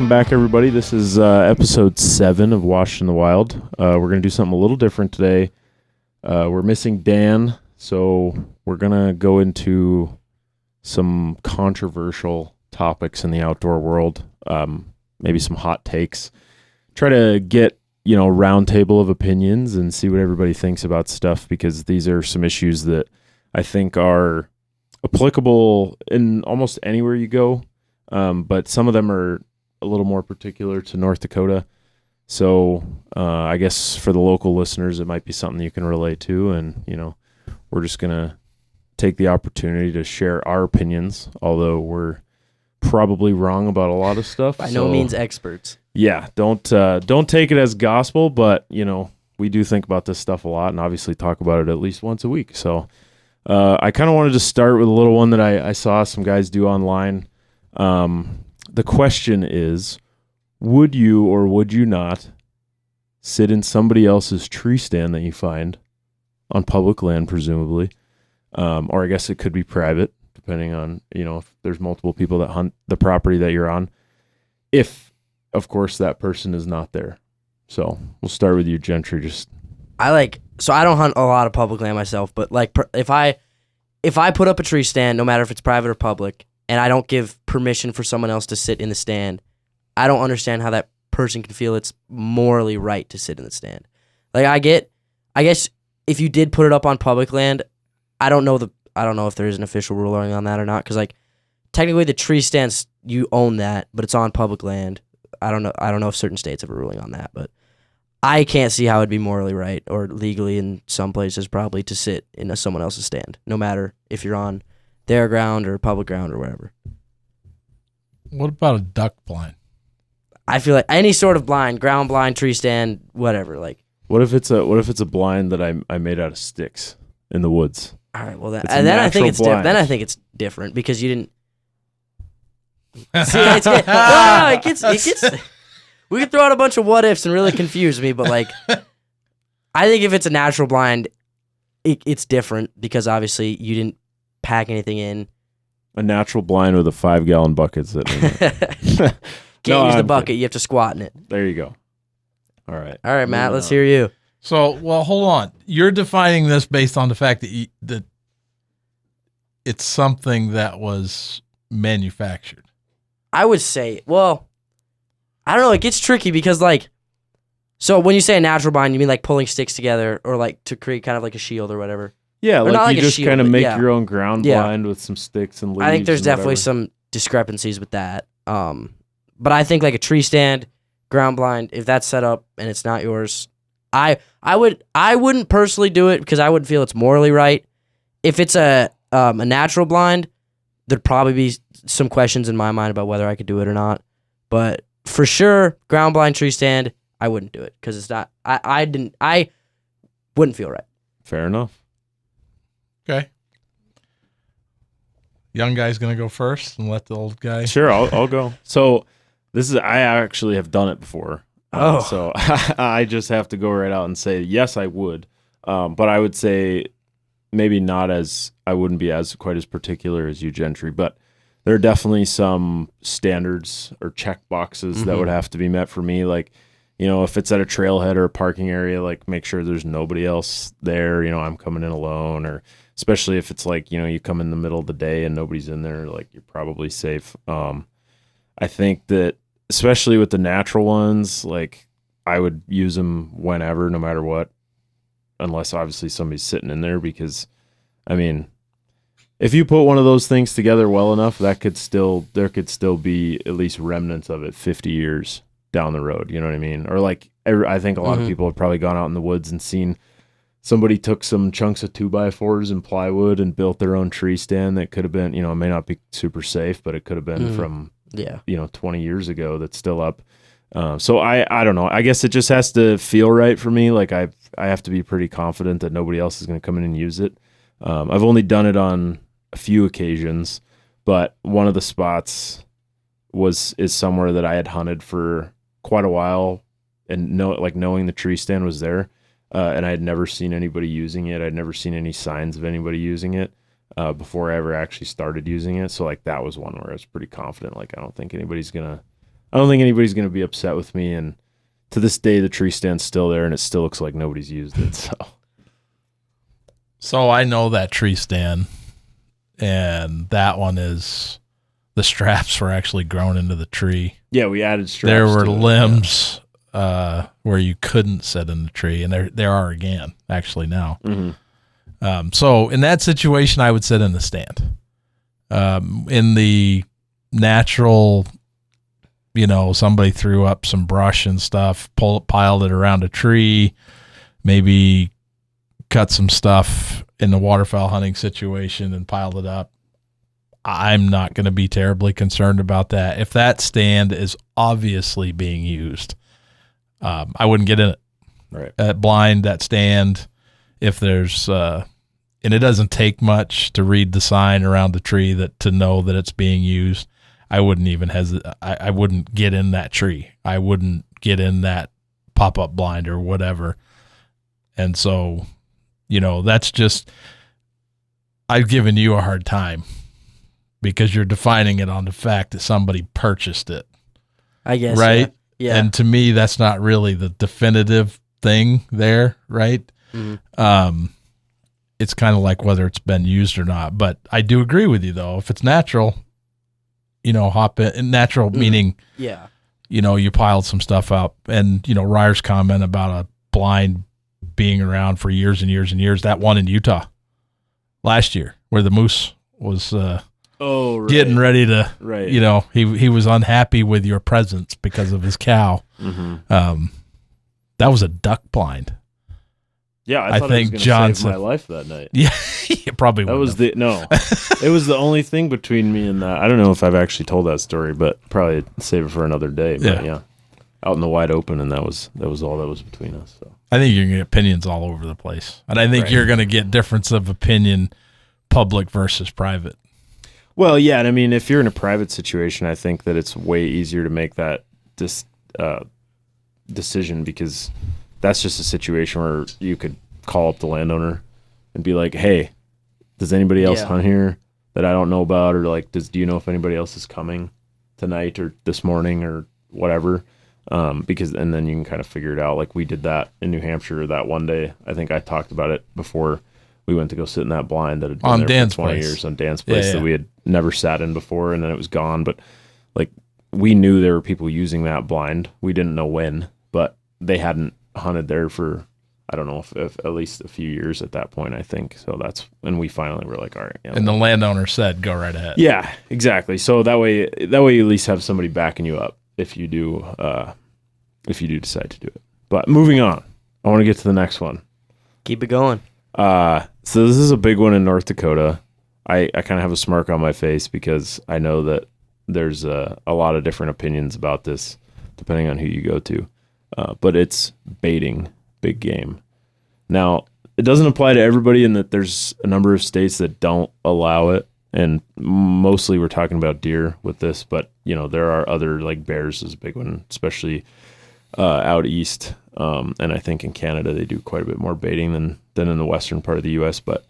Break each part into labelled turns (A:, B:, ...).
A: welcome back, everybody. This is episode 7 of Washed in the Wild. We're going to do something a little different today. We're missing Dan, so we're going to go into some controversial topics in the outdoor world, maybe some hot takes. Try to get, a round table of opinions and see what everybody thinks about stuff, because these are some issues that I think are applicable in almost anywhere you go. But some of them are a little more particular to North Dakota. So I guess for the local listeners, it might be something you can relate to. And, we're just going to take the opportunity to share our opinions, although we're probably wrong about a lot of stuff.
B: By no means experts.
A: Yeah, don't take it as gospel, but, we do think about this stuff a lot and obviously talk about it at least once a week. So I kind of wanted to start with a little one that I saw some guys do online. The question is, would you or would you not sit in somebody else's tree stand that you find on public land, presumably, or I guess it could be private, depending on, if there's multiple people that hunt the property that you're on, if, of course, that person is not there. So we'll start with you, Gentry.
B: So I don't hunt a lot of public land myself, but if I put up a tree stand, no matter if it's private or public, and I don't give permission for someone else to sit in the stand, I don't understand how that person can feel it's morally right to sit in the stand. I guess if you did put it up on public land, I don't know if there is an official ruling on that or not, because technically the tree stands, you own that, but it's on public land. I don't know if certain states have a ruling on that, but I can't see how it'd be morally right or legally in some places probably to sit in someone else's stand, no matter if you're on their ground or public ground or wherever.
C: What about a duck blind?
B: I feel like any sort of blind, ground blind, tree stand, whatever.
A: What if it's a blind that I made out of sticks in the woods?
B: All right, well then I think it's different. Then I think it's different because you didn't. See, it gets. We could throw out a bunch of what ifs and really confuse me, but I think if it's a natural blind, it's different because obviously you didn't pack anything in.
A: A natural blind with a 5-gallon bucket sitting in it.
B: Can't use the bucket. You have to squat in it.
A: There you go. All right,
B: Matt. Let's hear you.
C: So, hold on. You're defining this based on the fact that it's something that was manufactured.
B: I would say, I don't know. It gets tricky because, so when you say a natural blind, you mean pulling sticks together or to create kind of like a shield or whatever?
A: Yeah, you just kind of make
B: yeah.
A: your own ground blind with some sticks and leaves.
B: I think there's definitely some discrepancies with that. But I think a tree stand, ground blind, if that's set up and it's not yours, I wouldn't personally do it because I wouldn't feel it's morally right. If it's a natural blind, there'd probably be some questions in my mind about whether I could do it or not. But for sure, ground blind tree stand, I wouldn't do it because it's not. I wouldn't feel right.
A: Fair enough.
C: Okay. Young guy's gonna go first and let the old guy.
A: Sure, I'll go. So I actually have done it before. So I just have to go right out and say yes, I would. But I would say maybe not I wouldn't be quite as particular as you, Gentry. But there are definitely some standards or check boxes that would have to be met for me. If it's at a trailhead or a parking area, make sure there's nobody else there. I'm coming in alone, or especially if it's you come in the middle of the day and nobody's in there, you're probably safe. I think that especially with the natural ones, I would use them whenever, no matter what, unless obviously somebody's sitting in there, because if you put one of those things together well enough, there could still be at least remnants of it 50 years down the road. You know what I mean? Or I think a lot of people have probably gone out in the woods and seen somebody took some chunks of 2x4s and plywood and built their own tree stand that could have been, it may not be super safe, but it could have been from 20 years ago that's still up. So I don't know. I guess it just has to feel right for me. I have to be pretty confident that nobody else is going to come in and use it. I've only done it on a few occasions, but one of the spots is somewhere that I had hunted for quite a while, and knowing the tree stand was there, and I had never seen anybody using it. I'd never seen any signs of anybody using it before I ever actually started using it. So that was one where I was pretty confident. I don't think anybody's gonna I don't think anybody's going to be upset with me. And to this day, the tree stand's still there, and it still looks like nobody's used it.
C: So I know that tree stand, and that one is the straps were actually grown into the tree.
A: Yeah, we added straps.
C: There were
A: to it,
C: limbs where you couldn't sit in the tree, and there are again actually now.
A: Mm-hmm.
C: So in that situation, I would sit in the stand. In the natural, somebody threw up some brush and stuff, piled it around a tree, maybe cut some stuff in the waterfowl hunting situation and piled it up. I'm not going to be terribly concerned about that. If that stand is obviously being used, I wouldn't get in it.
A: Right.
C: That stand, if there's, and it doesn't take much to read the sign around the tree to know that it's being used. I wouldn't even hesitate. I wouldn't get in that tree. I wouldn't get in that pop-up blind or whatever. And so, that's just, I've given you a hard time because you're defining it on the fact that somebody purchased it.
B: I guess.
C: Right?
B: Yeah.
C: And to me, that's not really the definitive thing there, right?
B: Mm-hmm.
C: It's kind of like whether it's been used or not. But I do agree with you, though. If it's natural, hop in. Natural meaning,
B: yeah,
C: you piled some stuff up. And, Ryer's comment about a blind being around for years and years and years, that one in Utah last year where the moose was getting ready to, he was unhappy with your presence because of his cow.
A: Mm-hmm.
C: That was a duck blind.
A: Yeah, I thought
C: think
A: it was
C: Johnson
A: save my life that night.
C: Yeah, it probably
A: that was it was the only thing between me and that. I don't know if I've actually told that story, but probably save it for another day. But yeah, out in the wide open, and that was all that was between us. So
C: I think you're gonna get opinions all over the place, and I think you're gonna get difference of opinion, public versus private.
A: Well, yeah, and I mean, if you're in a private situation, I think that it's way easier to make that decision because that's just a situation where you could call up the landowner and be like, "Hey, does anybody else hunt here that I don't know about, or like, do you know if anybody else is coming tonight or this morning or whatever?" Because and then you can kind of figure it out. Like we did that in New Hampshire that one day. I think I talked about it before. We went to go sit in that blind that had been
C: on
A: there
C: Dan's
A: for 20
C: place.
A: years on Dan's place that we had never sat in before, and then it was gone. But like we knew there were people using that blind. We didn't know when, but they hadn't hunted there for I don't know if at least a few years at that point. I think so. That's when we finally were like, all right.
C: And the landowner said, "Go right ahead."
A: Yeah, exactly. So that way you at least have somebody backing you up if you do decide to do it. But moving on, I want to get to the next one.
B: Keep it going.
A: So this is a big one in North Dakota. I kind of have a smirk on my face because I know that there's a lot of different opinions about this depending on who you go to. But it's baiting big game. Now, it doesn't apply to everybody in that there's a number of states that don't allow it. And mostly we're talking about deer with this, but there are other, like bears is a big one, especially out east. And I think in Canada they do quite a bit more baiting than in the western part of the U.S. But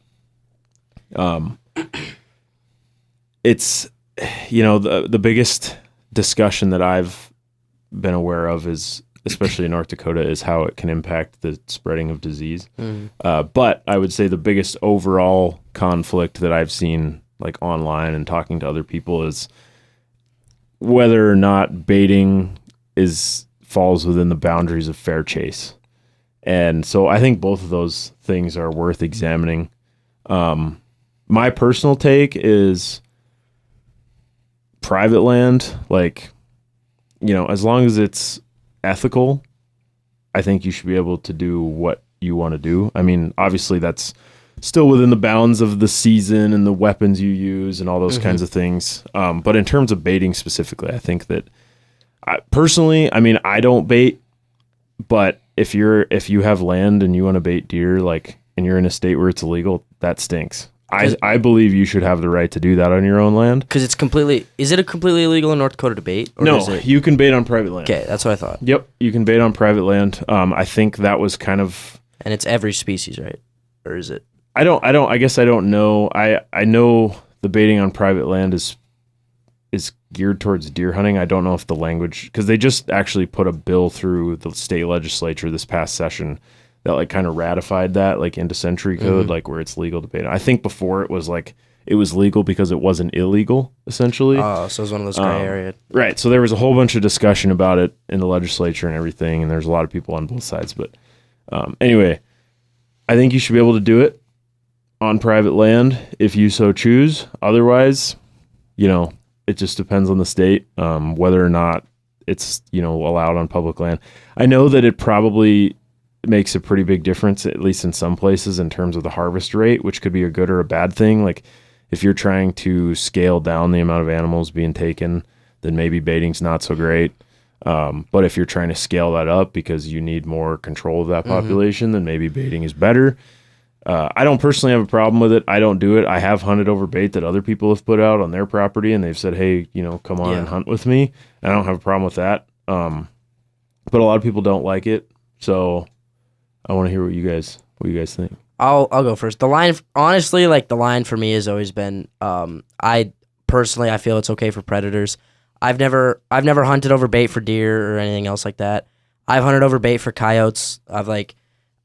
A: it's the biggest discussion that I've been aware of is, especially in North Dakota, is how it can impact the spreading of disease. But I would say the biggest overall conflict that I've seen, like online and talking to other people, is whether or not baiting falls within the boundaries of fair chase. And so I think both of those things are worth examining. My personal take is private land, like, as long as it's ethical, I think you should be able to do what you want to do. I mean, obviously that's still within the bounds of the season and the weapons you use and all those kinds of things. But in terms of baiting specifically, I think that personally, I mean, I don't bait, but if you have land and you want to bait deer, and you're in a state where it's illegal, that stinks. I believe you should have the right to do that on your own land. Because
B: is it completely illegal in North Dakota to bait? Or
A: no, you can bait on private land.
B: Okay, that's what I thought.
A: Yep, you can bait on private land. I think that was kind of...
B: And it's every species, right? Or is it?
A: I guess I don't know. I know the baiting on private land is geared towards deer hunting. I don't know if the language, because they just actually put a bill through the state legislature this past session that like kind of ratified that like into century code, like where it's legal to bait. I think before it was like it was legal because it wasn't illegal essentially.
B: Oh, so it was one of those gray area.
A: Right. So there was a whole bunch of discussion about it in the legislature and everything, and there's a lot of people on both sides. But anyway, I think you should be able to do it on private land if you so choose. Otherwise, it just depends on the state, whether or not it's, allowed on public land. I know that it probably makes a pretty big difference, at least in some places, in terms of the harvest rate, which could be a good or a bad thing. Like if you're trying to scale down the amount of animals being taken, then maybe baiting's not so great. But if you're trying to scale that up because you need more control of that population, then maybe baiting is better. I don't personally have a problem with it. I don't do it. I have hunted over bait that other people have put out on their property, and they've said, hey, come on and hunt with me. I don't have a problem with that. But a lot of people don't like it. So I want to hear what you guys think.
B: I'll go first. The line, honestly, the line for me has always been, I feel it's okay for predators. I've never hunted over bait for deer or anything else like that. I've hunted over bait for coyotes.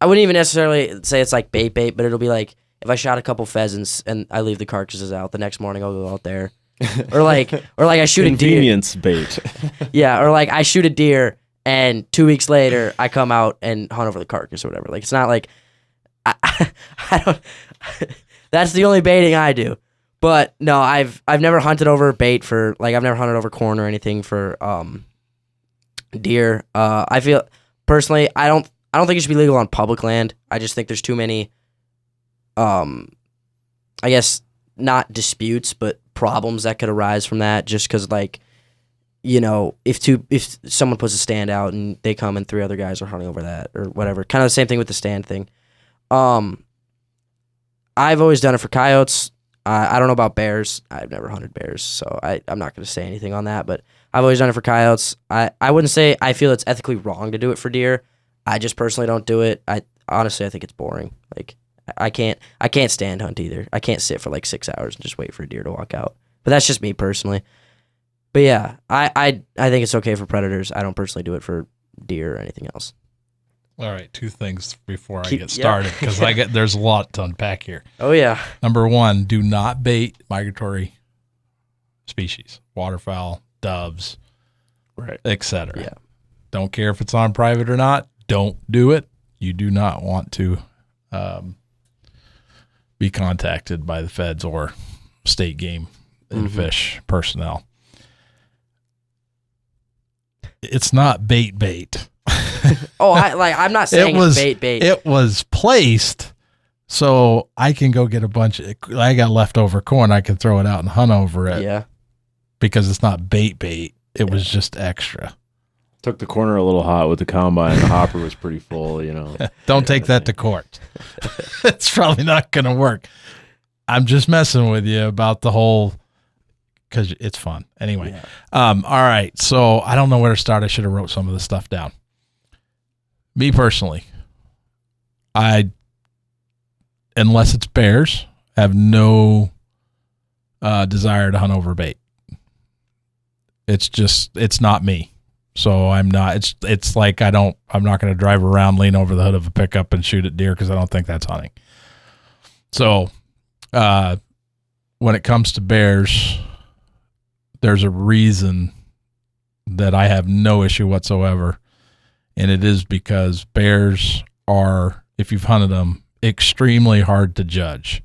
B: I wouldn't even necessarily say it's like bait, but it'll be like if I shot a couple pheasants and I leave the carcasses out, the next morning I'll go out there. or like I shoot a deer.
A: Convenience bait.
B: Yeah, or like I shoot a deer and 2 weeks later I come out and hunt over the carcass or whatever. Like it's not like I don't. That's the only baiting I do. But no, I've never hunted over bait for I've never hunted over corn or anything for deer. I feel personally I don't think it should be legal on public land. I just think there's too many, I guess, not disputes, but problems that could arise from that just because, if someone puts a stand out and they come and 3 other guys are hunting over that or whatever. Kind of the same thing with the stand thing. I've always done it for coyotes. I don't know about bears. I've never hunted bears, so I'm not going to say anything on that, but I've always done it for coyotes. I wouldn't say I feel it's ethically wrong to do it for deer. I just personally don't do it. I think it's boring. I can't stand hunt either. I can't sit for 6 hours and just wait for a deer to walk out. But that's just me personally. But yeah, I think it's okay for predators. I don't personally do it for deer or anything else.
C: All right, 2 things before I get started because there's a lot to unpack here.
B: Oh yeah.
C: Number 1, do not bait migratory species, waterfowl, doves,
A: right,
C: etc.
B: Yeah.
C: Don't care if it's on private or not. Don't do it. You do not want to be contacted by the feds or state game and fish personnel. It's not bait.
B: I'm not saying it's bait.
C: It was placed so I can go get I got leftover corn. I can throw it out and hunt over it.
B: Yeah.
C: Because it's not bait. It was just extra.
A: Took the corner a little hot with the combine. The hopper was pretty full,
C: Don't take that to court. It's probably not going to work. I'm just messing with you about the whole, because it's fun. Anyway. Yeah. All right. So I don't know where to start. I should have wrote some of this stuff down. Me personally, unless it's bears, have no desire to hunt over bait. It's not me. So I'm not, it's like I'm not going to drive around, lean over the hood of a pickup and shoot at deer because I don't think that's hunting. So when it comes to bears, there's a reason that I have no issue whatsoever. And it is because bears are, if you've hunted them, extremely hard to judge.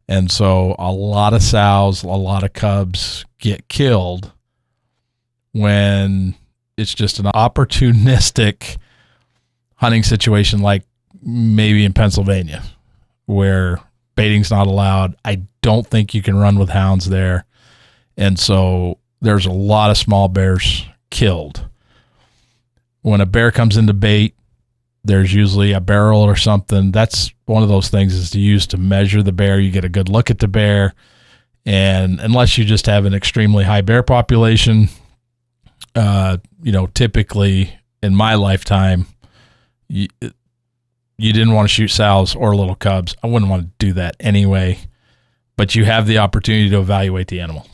C: And so a lot of sows, a lot of cubs get killed when it's just an opportunistic hunting situation, like maybe in Pennsylvania, where baiting's not allowed. I don't think you can run with hounds there. And so there's a lot of small bears killed. When a bear comes into bait, there's usually a barrel or something. That's one of those things is to use to measure the bear. You get a good look at the bear. And unless you just have an extremely high bear population, typically in my lifetime, you didn't want to shoot sows or little cubs. I wouldn't want to do that anyway, but you have the opportunity to evaluate the animal.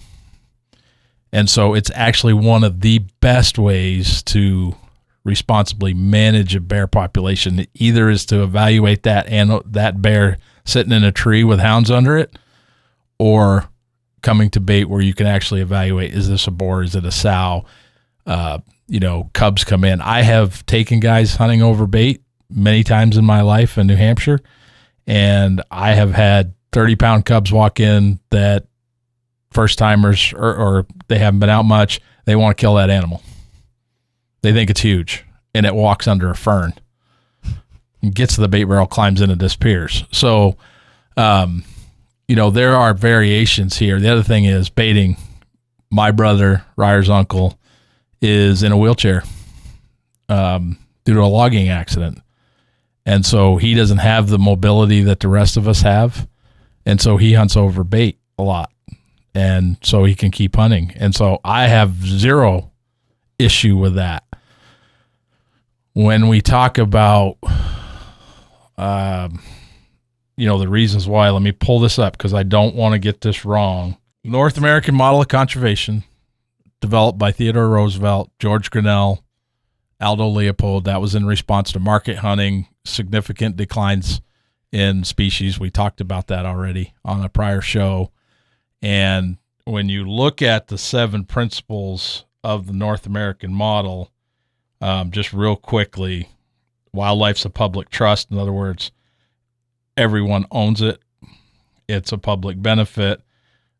C: And so it's actually one of the best ways to responsibly manage a bear population. Either is to evaluate that bear sitting in a tree with hounds under it, or coming to bait where you can actually evaluate, is this a boar, is it a sow? Cubs come in. I have taken guys hunting over bait many times in my life in New Hampshire, and I have had 30-pound cubs walk in that first timers or they haven't been out much, they want to kill that animal. They think it's huge, and it walks under a fern, gets to the bait barrel, climbs in, and disappears. So, there are variations here. The other thing is baiting. My brother, Ryer's uncle, is in a wheelchair due to a logging accident. And so he doesn't have the mobility that the rest of us have. And so he hunts over bait a lot. And so he can keep hunting. And so I have zero issue with that. When we talk about, the reasons why, let me pull this up because I don't want to get this wrong. North American Model of Conservation, developed by Theodore Roosevelt, George Grinnell, Aldo Leopold. That was in response to market hunting, significant declines in species. We talked about that already on a prior show. And when you look at the 7 principles of the North American model, just real quickly, wildlife's a public trust. In other words, everyone owns it. It's a public benefit.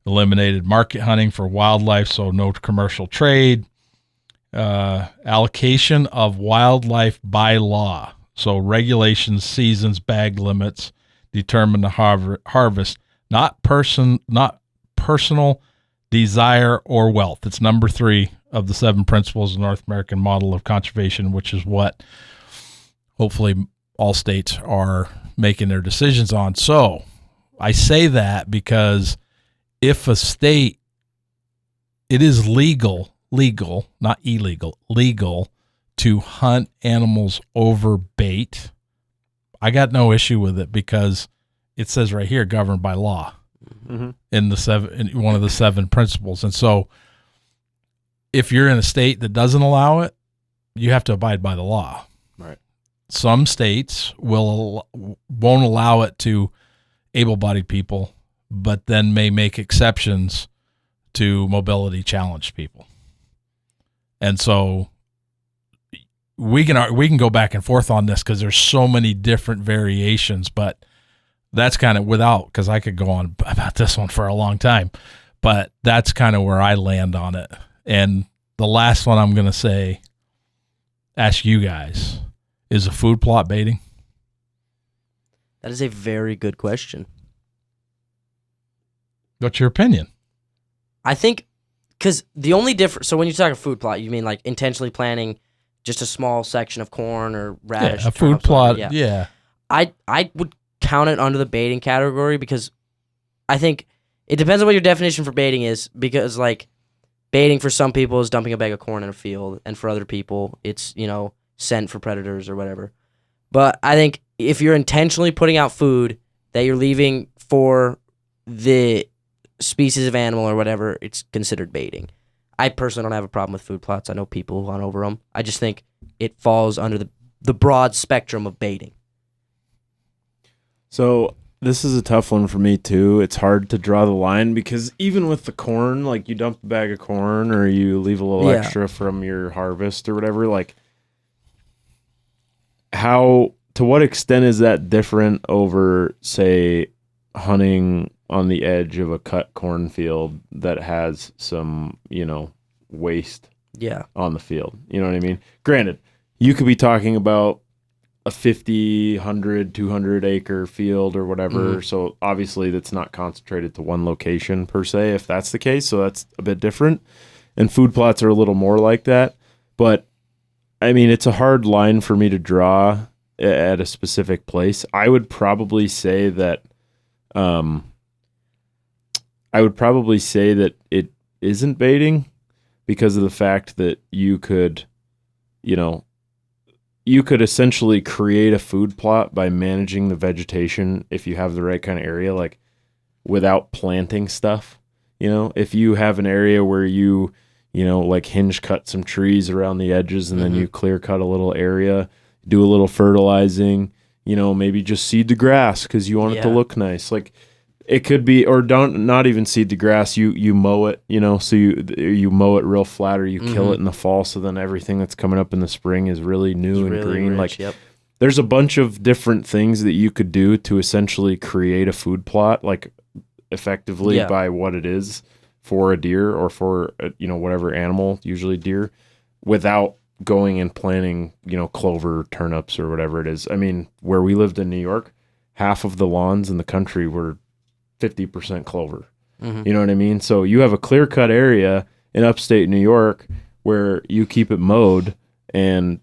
C: Eliminated market hunting for wildlife, so no commercial trade. Allocation of wildlife by law, so regulations, seasons, bag limits determine the harvest, not personal desire or wealth. It's number 3 of the 7 principles of the North American Model of Conservation, which is what hopefully all states are making their decisions on. So I say that because if a state, it is legal, not illegal, legal to hunt animals over bait, I got no issue with it because it says right here, governed by law in one of the 7 principles. And so if you're in a state that doesn't allow it, you have to abide by the law.
A: Right.
C: Some states won't allow it to able-bodied people, but then may make exceptions to mobility challenged people. And so we can go back and forth on this because there's so many different variations, but that's kind of because I could go on about this one for a long time, but that's kind of where I land on it. And the last one I'm going to ask you guys, is a food plot baiting?
B: That is a very good question.
C: What's your opinion?
B: I think, because the only difference, so when you talk a food plot, you mean like intentionally planting just a small section of corn or radish?
C: Yeah, a food plot,
B: yeah.
C: Yeah.
B: I would count it under the baiting category because I think it depends on what your definition for baiting is, because like baiting for some people is dumping a bag of corn in a field, and for other people it's, scent for predators or whatever. But I think if you're intentionally putting out food that you're leaving for the species of animal or whatever, it's considered baiting. I personally don't have a problem with food plots. I know people who hunt over them. I just think it falls under the broad spectrum of baiting.
A: So this is a tough one for me too. It's hard to draw the line because even with the corn, like you dump a bag of corn or you leave a little extra from your harvest or whatever, like to what extent is that different over, say, hunting on the edge of a cut cornfield that has some, waste on the field? You know what I mean? Granted, you could be talking about a 50, 100, 200 acre field or whatever. Mm-hmm. So obviously that's not concentrated to one location per se, if that's the case. So that's a bit different. And food plots are a little more like that. But I mean, it's a hard line for me to draw at a specific place. I would probably say that it isn't baiting because of the fact that you could essentially create a food plot by managing the vegetation if you have the right kind of area, like without planting stuff. if you have an area where you like hinge cut some trees around the edges and then you clear cut a little area, do a little fertilizing, maybe just seed the grass because you want it to look nice. Like it could be, or not even seed the grass. You mow it, so you mow it real flat, or you kill it in the fall. So then everything that's coming up in the spring is really new and really green.
B: Rich,
A: like there's a bunch of different things that you could do to essentially create a food plot, like effectively by what it is for a deer or for whatever animal, usually deer, without going and planting clover, turnips, or whatever it is. I mean, where we lived in New York, half of the lawns in the country were 50% clover. You know what I mean? So you have a clear cut area in upstate New York where you keep it mowed, and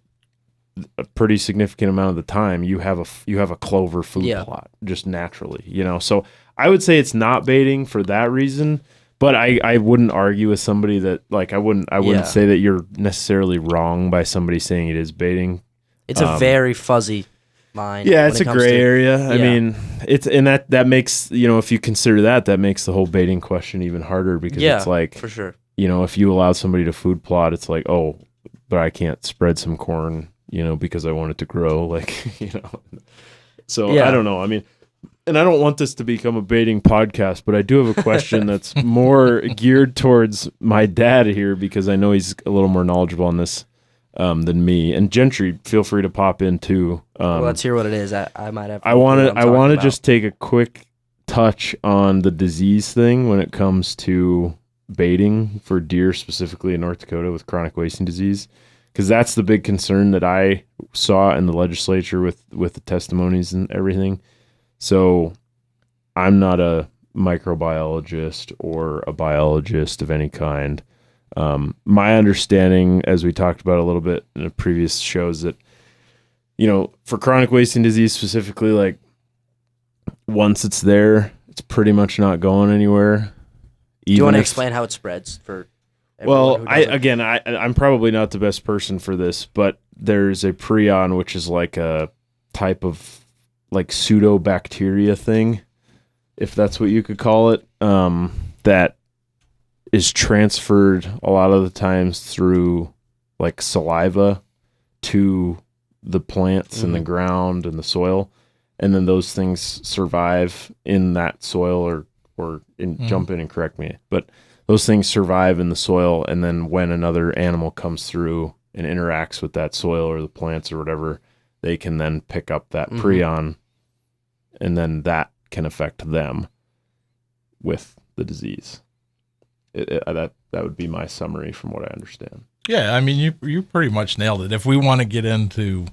A: a pretty significant amount of the time you have a clover food plot just naturally, So I would say it's not baiting for that reason, but I wouldn't argue with somebody that like I wouldn't say that you're necessarily wrong by somebody saying it is baiting.
B: It's a very fuzzy line.
A: Yeah, it's a gray area. I mean, it's and that makes if you consider that makes the whole baiting question even harder because it's like
B: for sure.
A: If you allow somebody to food plot, it's like, oh, but I can't spread some corn, because I want it to grow, like So I don't know. I mean, and I don't want this to become a baiting podcast, but I do have a question that's more geared towards my dad here because I know he's a little more knowledgeable on this than me. And Gentry, feel free to pop in too.
B: Well, let's hear what it is. I might have.
A: I want to just take a quick touch on the disease thing when it comes to baiting for deer, specifically in North Dakota with chronic wasting disease, because that's the big concern that I saw in the legislature with the testimonies and everything. So I'm not a microbiologist or a biologist of any kind. My understanding, as we talked about a little bit in a previous show, is that, for chronic wasting disease specifically, like once it's there, it's pretty much not going anywhere.
B: Do you want to explain how it spreads for everyone?
A: Well, I'm probably not the best person for this, but there's a prion, which is like a type of like pseudo-bacteria thing, if that's what you could call it, that is transferred a lot of the times through like saliva to the plants and the ground and the soil, and then those things survive in that soil jump in and correct me, but those things survive in the soil, and then when another animal comes through and interacts with that soil or the plants or whatever, they can then pick up that prion, and then that can affect them with the disease. That would be my summary from what I understand.
C: Yeah, I mean, you pretty much nailed it. If we want to get into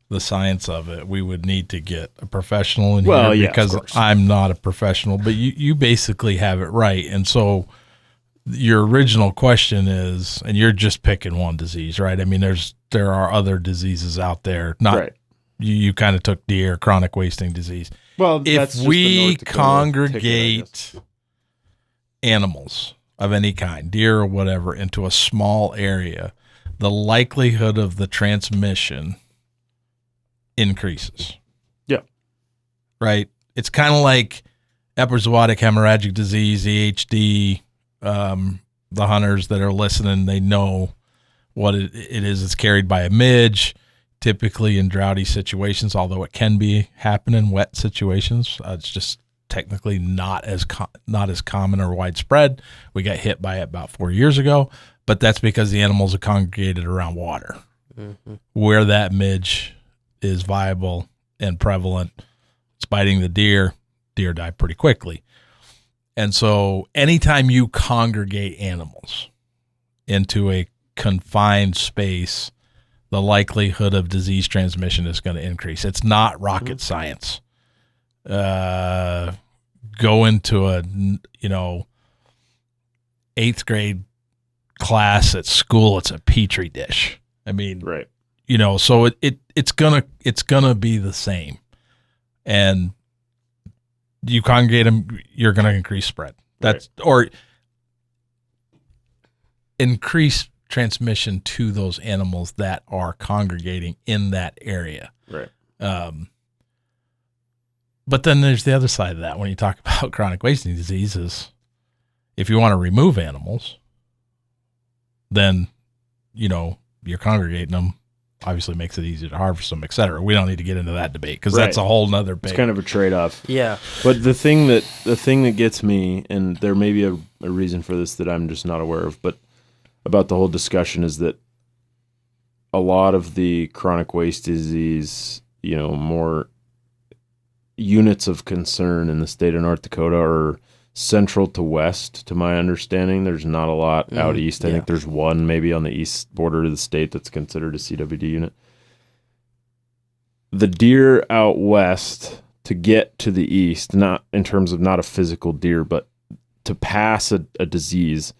C: the science of it, we would need to get a professional in here because I'm not a professional, but you basically have it right. And so your original question is, and you're just picking one disease, right? I mean, there are other diseases out there. Not right. You kind of took deer, chronic wasting disease.
A: Well,
C: if we congregate animals of any kind, deer or whatever, into a small area, the likelihood of the transmission increases.
A: Yeah.
C: Right? It's kind of like epizootic hemorrhagic disease, EHD. The hunters that are listening, they know what it is. It's carried by a midge, typically in droughty situations, although it can be happen in wet situations. It's just technically not as common or widespread. We got hit by it about 4 years ago, but that's because the animals are congregated around water. Where that midge is viable and prevalent, it's biting the deer die pretty quickly. And so anytime you congregate animals into a confined space, the likelihood of disease transmission is going to increase. It's not rocket science. Go into a, 8th grade class at school. It's a petri dish. I mean,
A: right.
C: So it's gonna be the same. And you congregate them, you're going to increase spread. That's right. Or increase transmission to those animals that are congregating in that area.
A: Right.
C: But then there's the other side of that. When you talk about chronic wasting diseases, If you want to remove animals, then, you're congregating them. Obviously makes it easier to harvest them, et cetera. We don't need to get into that debate because that's a whole nother big.
A: It's kind of a trade-off.
B: Yeah.
A: But the thing that gets me, and there may be a reason for this that I'm just not aware of, but about the whole discussion is that a lot of the chronic waste disease, more units of concern in the state of North Dakota are central to west, to my understanding. There's not a lot out east. I think there's one maybe on the east border of the state that's considered a CWD unit. The deer out west, to get to the east, not in terms of not a physical deer, but to pass a disease,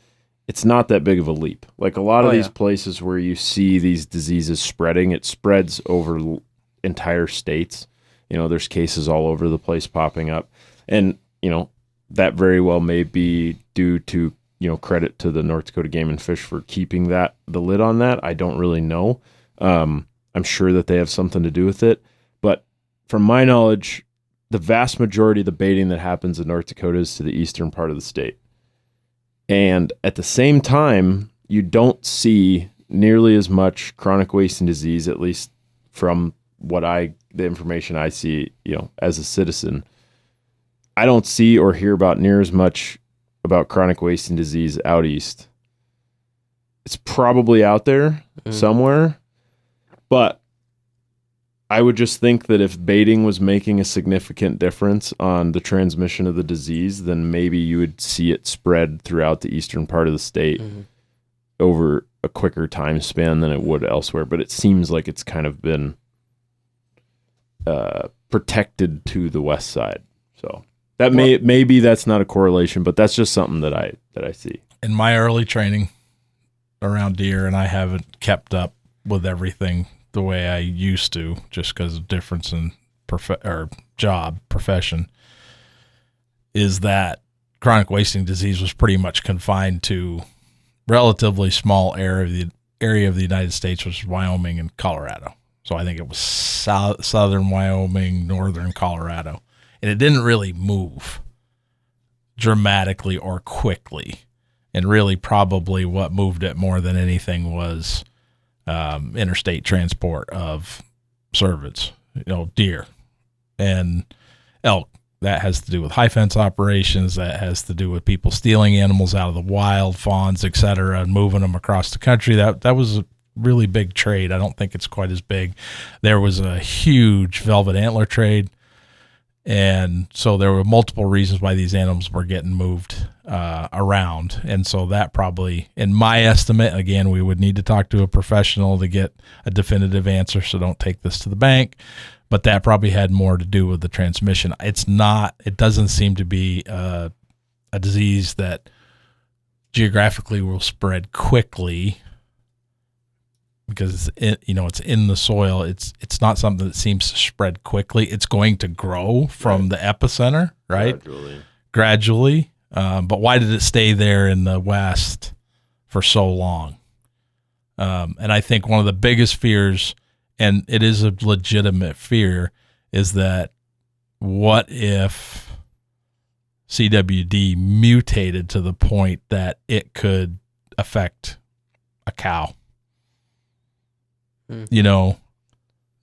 A: it's not that big of a leap. Like a lot of these places where you see these diseases spreading, it spreads over entire states. There's cases all over the place popping up. And, that very well may be due to, credit to the North Dakota Game and Fish for keeping the lid on that. I don't really know. I'm sure that they have something to do with it. But from my knowledge, the vast majority of the baiting that happens in North Dakota is to the eastern part of the state. And at the same time, you don't see nearly as much chronic wasting disease, at least from the information I see, as a citizen. I don't see or hear about near as much about chronic wasting disease out east. It's probably out there somewhere, but I would just think that if baiting was making a significant difference on the transmission of the disease, then maybe you would see it spread throughout the eastern part of the state over a quicker time span than it would elsewhere. But it seems like it's kind of been protected to the west side. So that maybe that's not a correlation, but that's just something that I see.
C: In my early training around deer, and I haven't kept up with everything the way I used to, just because of difference in profession, is that chronic wasting disease was pretty much confined to relatively small area of the United States, which is Wyoming and Colorado. So I think it was southern Wyoming, northern Colorado. And it didn't really move dramatically or quickly. And really probably what moved it more than anything was interstate transport of cervids, deer and elk. That has to do with high fence operations. That has to do with people stealing animals out of the wild, fawns, et cetera, and moving them across the country. That was a really big trade. I don't think it's quite as big. There was a huge velvet antler trade. And so there were multiple reasons why these animals were getting moved around. And so that probably, in my estimate, again, we would need to talk to a professional to get a definitive answer, so don't take this to the bank. But that probably had more to do with the transmission. It doesn't seem to be a disease that geographically will spread quickly, because it's in the soil. It's not something that seems to spread quickly. It's going to grow from the epicenter, right? Gradually. But why did it stay there in the West for so long? And I think one of the biggest fears, and it is a legitimate fear, is that what if CWD mutated to the point that it could affect a cow? Now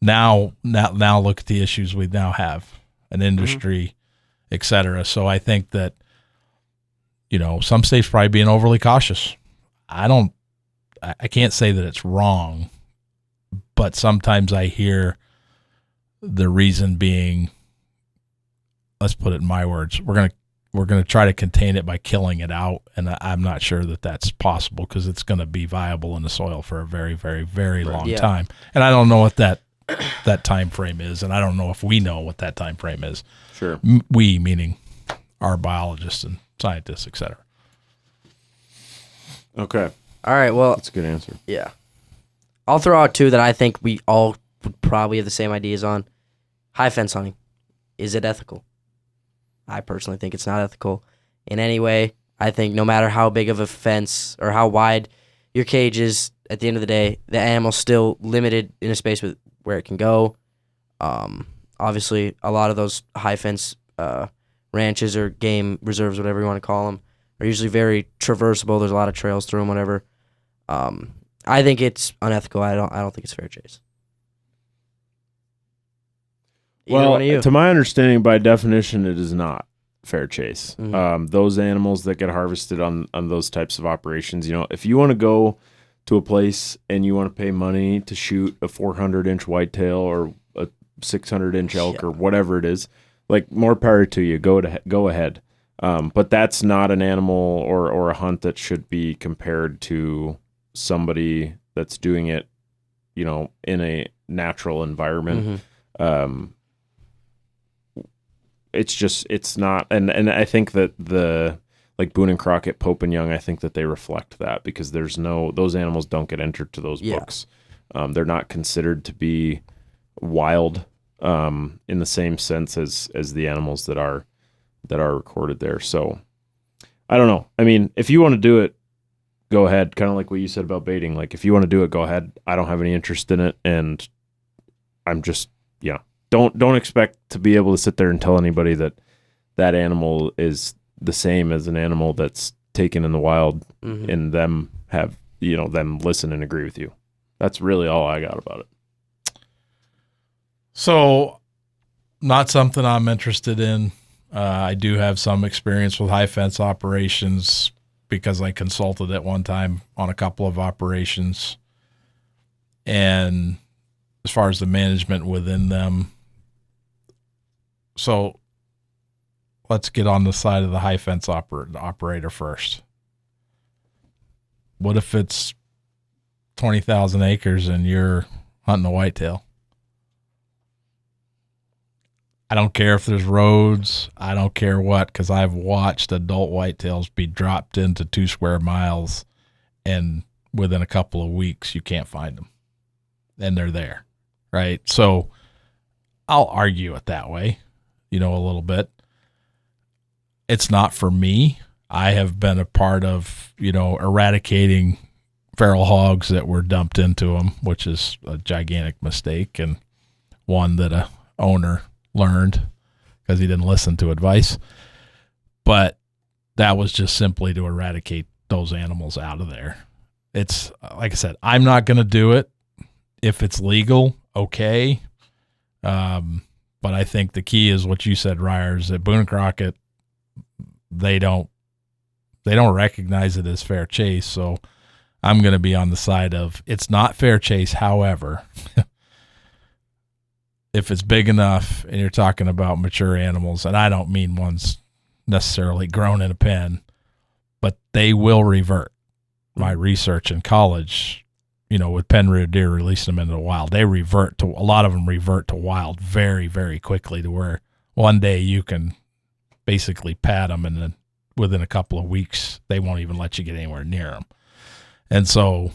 C: look at the issues we now have, an industry, et cetera. So I think that, some states probably being overly cautious. I can't say that it's wrong, but sometimes I hear the reason being, let's put it in my words, we're going to try to contain it by killing it out. And I'm not sure that that's possible, because it's going to be viable in the soil for a very, very, very long time. And I don't know what that time frame is. And I don't know if we know what that time frame is.
A: Sure.
C: We, meaning our biologists and scientists, et cetera.
A: Okay.
B: All right. Well,
A: that's a good answer.
B: Yeah. I'll throw out two that I think we all would probably have the same ideas on. High fence hunting. Is it ethical? I personally think it's not ethical in any way. I think no matter how big of a fence or how wide your cage is, at the end of the day, the animal's still limited in a space where it can go. Obviously, a lot of those high fence ranches or game reserves, whatever you want to call them, are usually very traversable. There's a lot of trails through them, whatever. I think it's unethical. I don't think it's fair chase. Either one of you.
A: Well, to my understanding, by definition, it is not fair chase.
B: Mhm.
A: Those animals that get harvested on those types of operations, if you want to go to a place and you want to pay money to shoot a 400-inch whitetail or a 600-inch elk or whatever it is, like, more power to you. Go ahead. But that's not an animal or a hunt that should be compared to somebody that's doing it, in a natural environment.
B: Mhm.
A: It's not, and I think that like Boone and Crockett, Pope and Young, I think that they reflect that, because those animals don't get entered to those books. They're not considered to be wild in the same sense as the animals that are recorded there. So I don't know. I mean, if you want to do it, go ahead. Kind of like what you said about baiting. Like, if you want to do it, go ahead. I don't have any interest in it, and I'm just, don't expect to be able to sit there and tell anybody that animal is the same as an animal that's taken in the wild, and them have, them listen and agree with you. That's really all I got about it.
C: So, not something I'm interested in. I do have some experience with high fence operations because I consulted at one time on a couple of operations. And as far as the management within them, so let's get on the side of the high fence operator first. What if it's 20,000 acres and you're hunting a whitetail? I don't care if there's roads. I don't care what, because I've watched adult whitetails be dropped into 2 square miles, and within a couple of weeks, you can't find them. And they're there, right? So I'll argue it that way, a little bit. It's not for me. I have been a part of, eradicating feral hogs that were dumped into them, which is a gigantic mistake, and one that a owner learned because he didn't listen to advice. But that was just simply to eradicate those animals out of there. It's, like I said, I'm not going to do it. If it's legal, okay. But I think the key is what you said, Ryers, that Boone and Crockett, they don't recognize it as fair chase. So I'm going to be on the side of it's not fair chase. However, if it's big enough and you're talking about mature animals, and I don't mean ones necessarily grown in a pen, but they will revert. My research in college, with pen-reared deer releasing them into the wild, a lot of them revert to wild very, very quickly, to where one day you can basically pat them, and then within a couple of weeks, they won't even let you get anywhere near them. And so,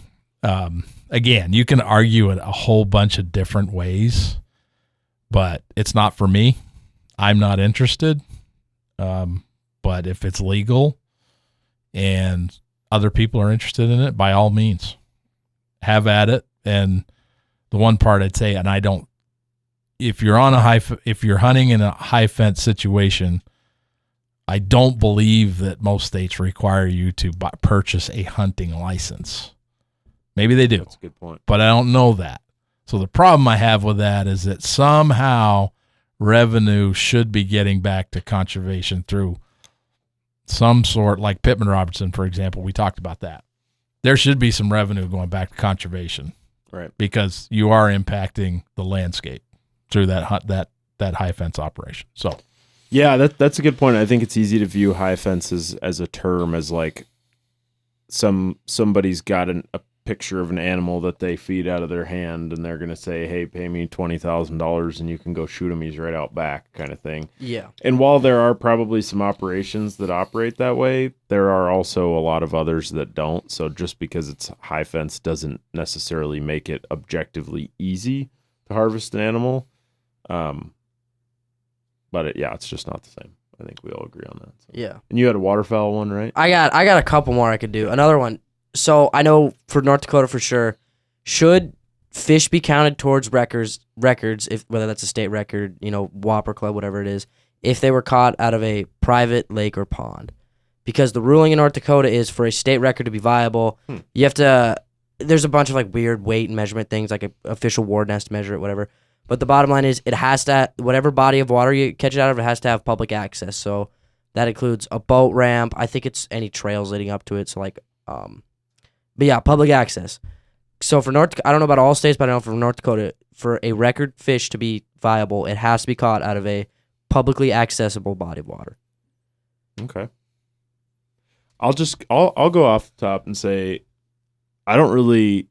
C: again, you can argue it a whole bunch of different ways, but it's not for me. I'm not interested. But if it's legal and other people are interested in it, by all means, have at it. And the one part I'd say, and if you're hunting in a high fence situation, I don't believe that most states require you to purchase a hunting license. Maybe they do.
A: That's a good point.
C: But I don't know that. So the problem I have with that is that somehow revenue should be getting back to conservation through some sort, like Pittman Robertson, for example. We talked about that. There should be some revenue going back to conservation,
A: right? Because
C: you are impacting the landscape through that high fence operation. So,
A: yeah, that's a good point. I think it's easy to view high fences as a term, as like somebody's got a picture of an animal that they feed out of their hand, and they're going to say, hey, pay me $20,000 and you can go shoot him. He's right out back, kind of thing.
B: Yeah.
A: And while there are probably some operations that operate that way, there are also a lot of others that don't. So just because it's high fence doesn't necessarily make it objectively easy to harvest an animal. But it's just not the same. I think we all agree on that. So.
B: Yeah.
A: And you had a waterfowl one, right?
B: I got a couple more I could do. Another one. So I know for North Dakota for sure, should fish be counted towards records, if whether that's a state record, Whopper Club, whatever it is, if they were caught out of a private lake or pond? because the ruling in North Dakota is for a state record to be viable, you have to. There's a bunch of like weird weight and measurement things, like an official warden has to measure it, whatever. But the bottom line is, it has to, whatever body of water you catch it out of, it has to have public access. So that includes a boat ramp. I think it's any trails leading up to it. So like, but yeah, public access. So for I don't know about all states, but I know for North Dakota, for a record fish to be viable, it has to be caught out of a publicly accessible body of water.
A: Okay. I'll go off the top and say, I don't really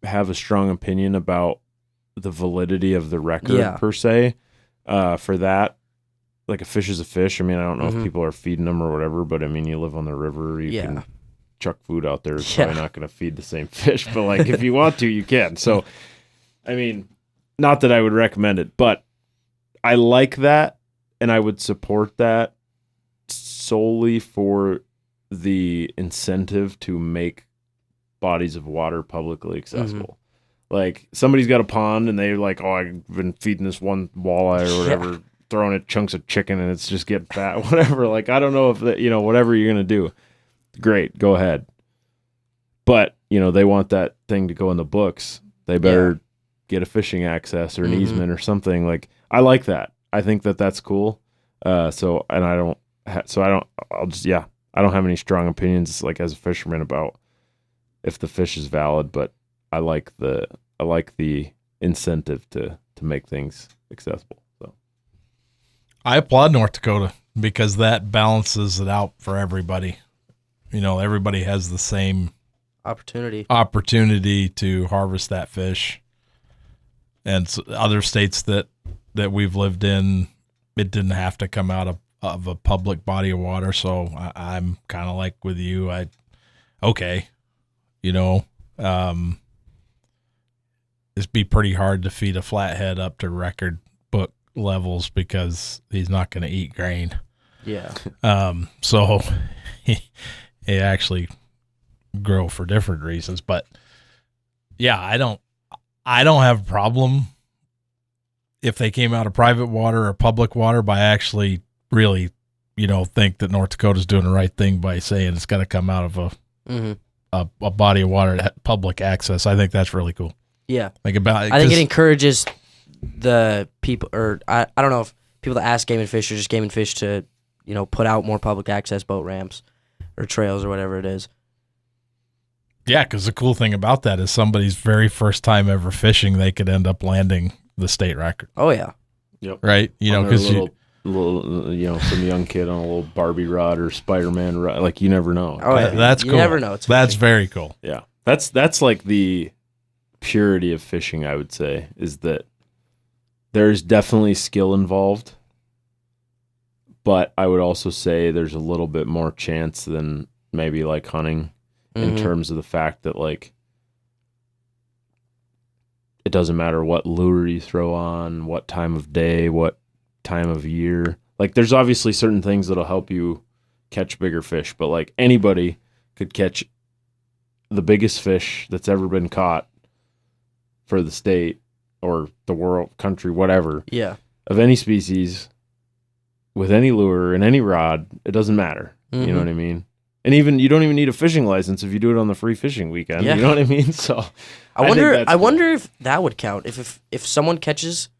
A: have a strong opinion about the validity of the record per se. For that, like a fish is a fish. I mean, I don't know if people are feeding them or whatever, but I mean, you live on the river, you can chuck food out there. It's probably not going to feed the same fish, but like if you want to, you can. So, I mean, not that I would recommend it, but I like that and I would support that solely for the incentive to make bodies of water publicly accessible. Like somebody's got a pond and they're like, oh, I've been feeding this one walleye or whatever, throwing it chunks of chicken and it's just getting fat, whatever. Like, I don't know if that, whatever you're going to do, great, go ahead. But, they want that thing to go in the books. They better get a fishing access or an easement or something. Like, I like that. I think that that's cool. I don't have any strong opinions like as a fisherman about if the fish is valid, but I like the incentive to make things accessible. So
C: I applaud North Dakota because that balances it out for everybody. Everybody has the same opportunity to harvest that fish. And other states that we've lived in, it didn't have to come out of a public body of water. So I'm kind of like with you. It'd be pretty hard to feed a flathead up to record book levels because he's not going to eat grain.
B: Yeah.
C: So he actually grow for different reasons, but yeah, I don't have a problem if they came out of private water or public water, but I actually really, think that North Dakota's doing the right thing by saying it's got to come out of a body of water that public access. I think that's really cool.
B: Yeah. I think it encourages the people, or I don't know if people that ask Game and Fish or just Game and Fish to, put out more public access boat ramps or trails or whatever it is.
C: Yeah, because the cool thing about that is somebody's very first time ever fishing, they could end up landing the state record.
B: Oh, yeah.
A: Yep.
C: Right? Because
A: some young kid on a little Barbie rod or Spider-Man rod. Like, you never know.
C: Oh, yeah. That's cool.
B: You never know.
C: That's very cool.
A: Yeah. That's like the purity of fishing, I would say, is that there's definitely skill involved, but I would also say there's a little bit more chance than maybe like hunting in terms of the fact that like it doesn't matter what lure you throw on, what time of day, what time of year. Like there's obviously certain things that'll help you catch bigger fish, but like anybody could catch the biggest fish that's ever been caught for the state or the world, country, whatever.
B: Yeah.
A: Of any species, with any lure and any rod, it doesn't matter. You know what I mean? And even you don't even need a fishing license if you do it on the free fishing weekend. Yeah. You know what I mean? So
B: I wonder if that would count. If someone catches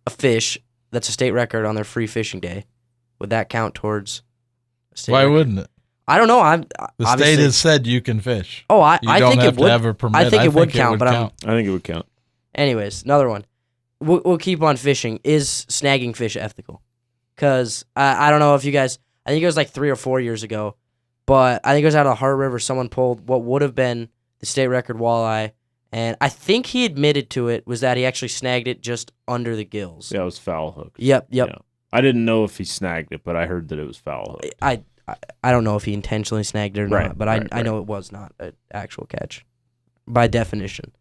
B: a fish that's a state record on their free fishing day, would that count towards a state record?
C: Wouldn't it?
B: I don't know.
C: The state has said you can fish.
B: Oh, I think it would.
C: Have a permit.
B: I think it would count.
A: I think it would count.
B: Anyways, another one. We'll keep on fishing. Is snagging fish ethical? Because I don't know if you guys. I think it was like 3 or 4 years ago, but I think it was out of the Heart River. Someone pulled what would have been the state record walleye, and I think he admitted to it was that he actually snagged it just under the gills.
A: Yeah, it was foul hooked.
B: Yep.
A: Yeah. I didn't know if he snagged it, but I heard that it was foul hooked.
B: I don't know if he intentionally snagged it or not, but I know it was not an actual catch by definition.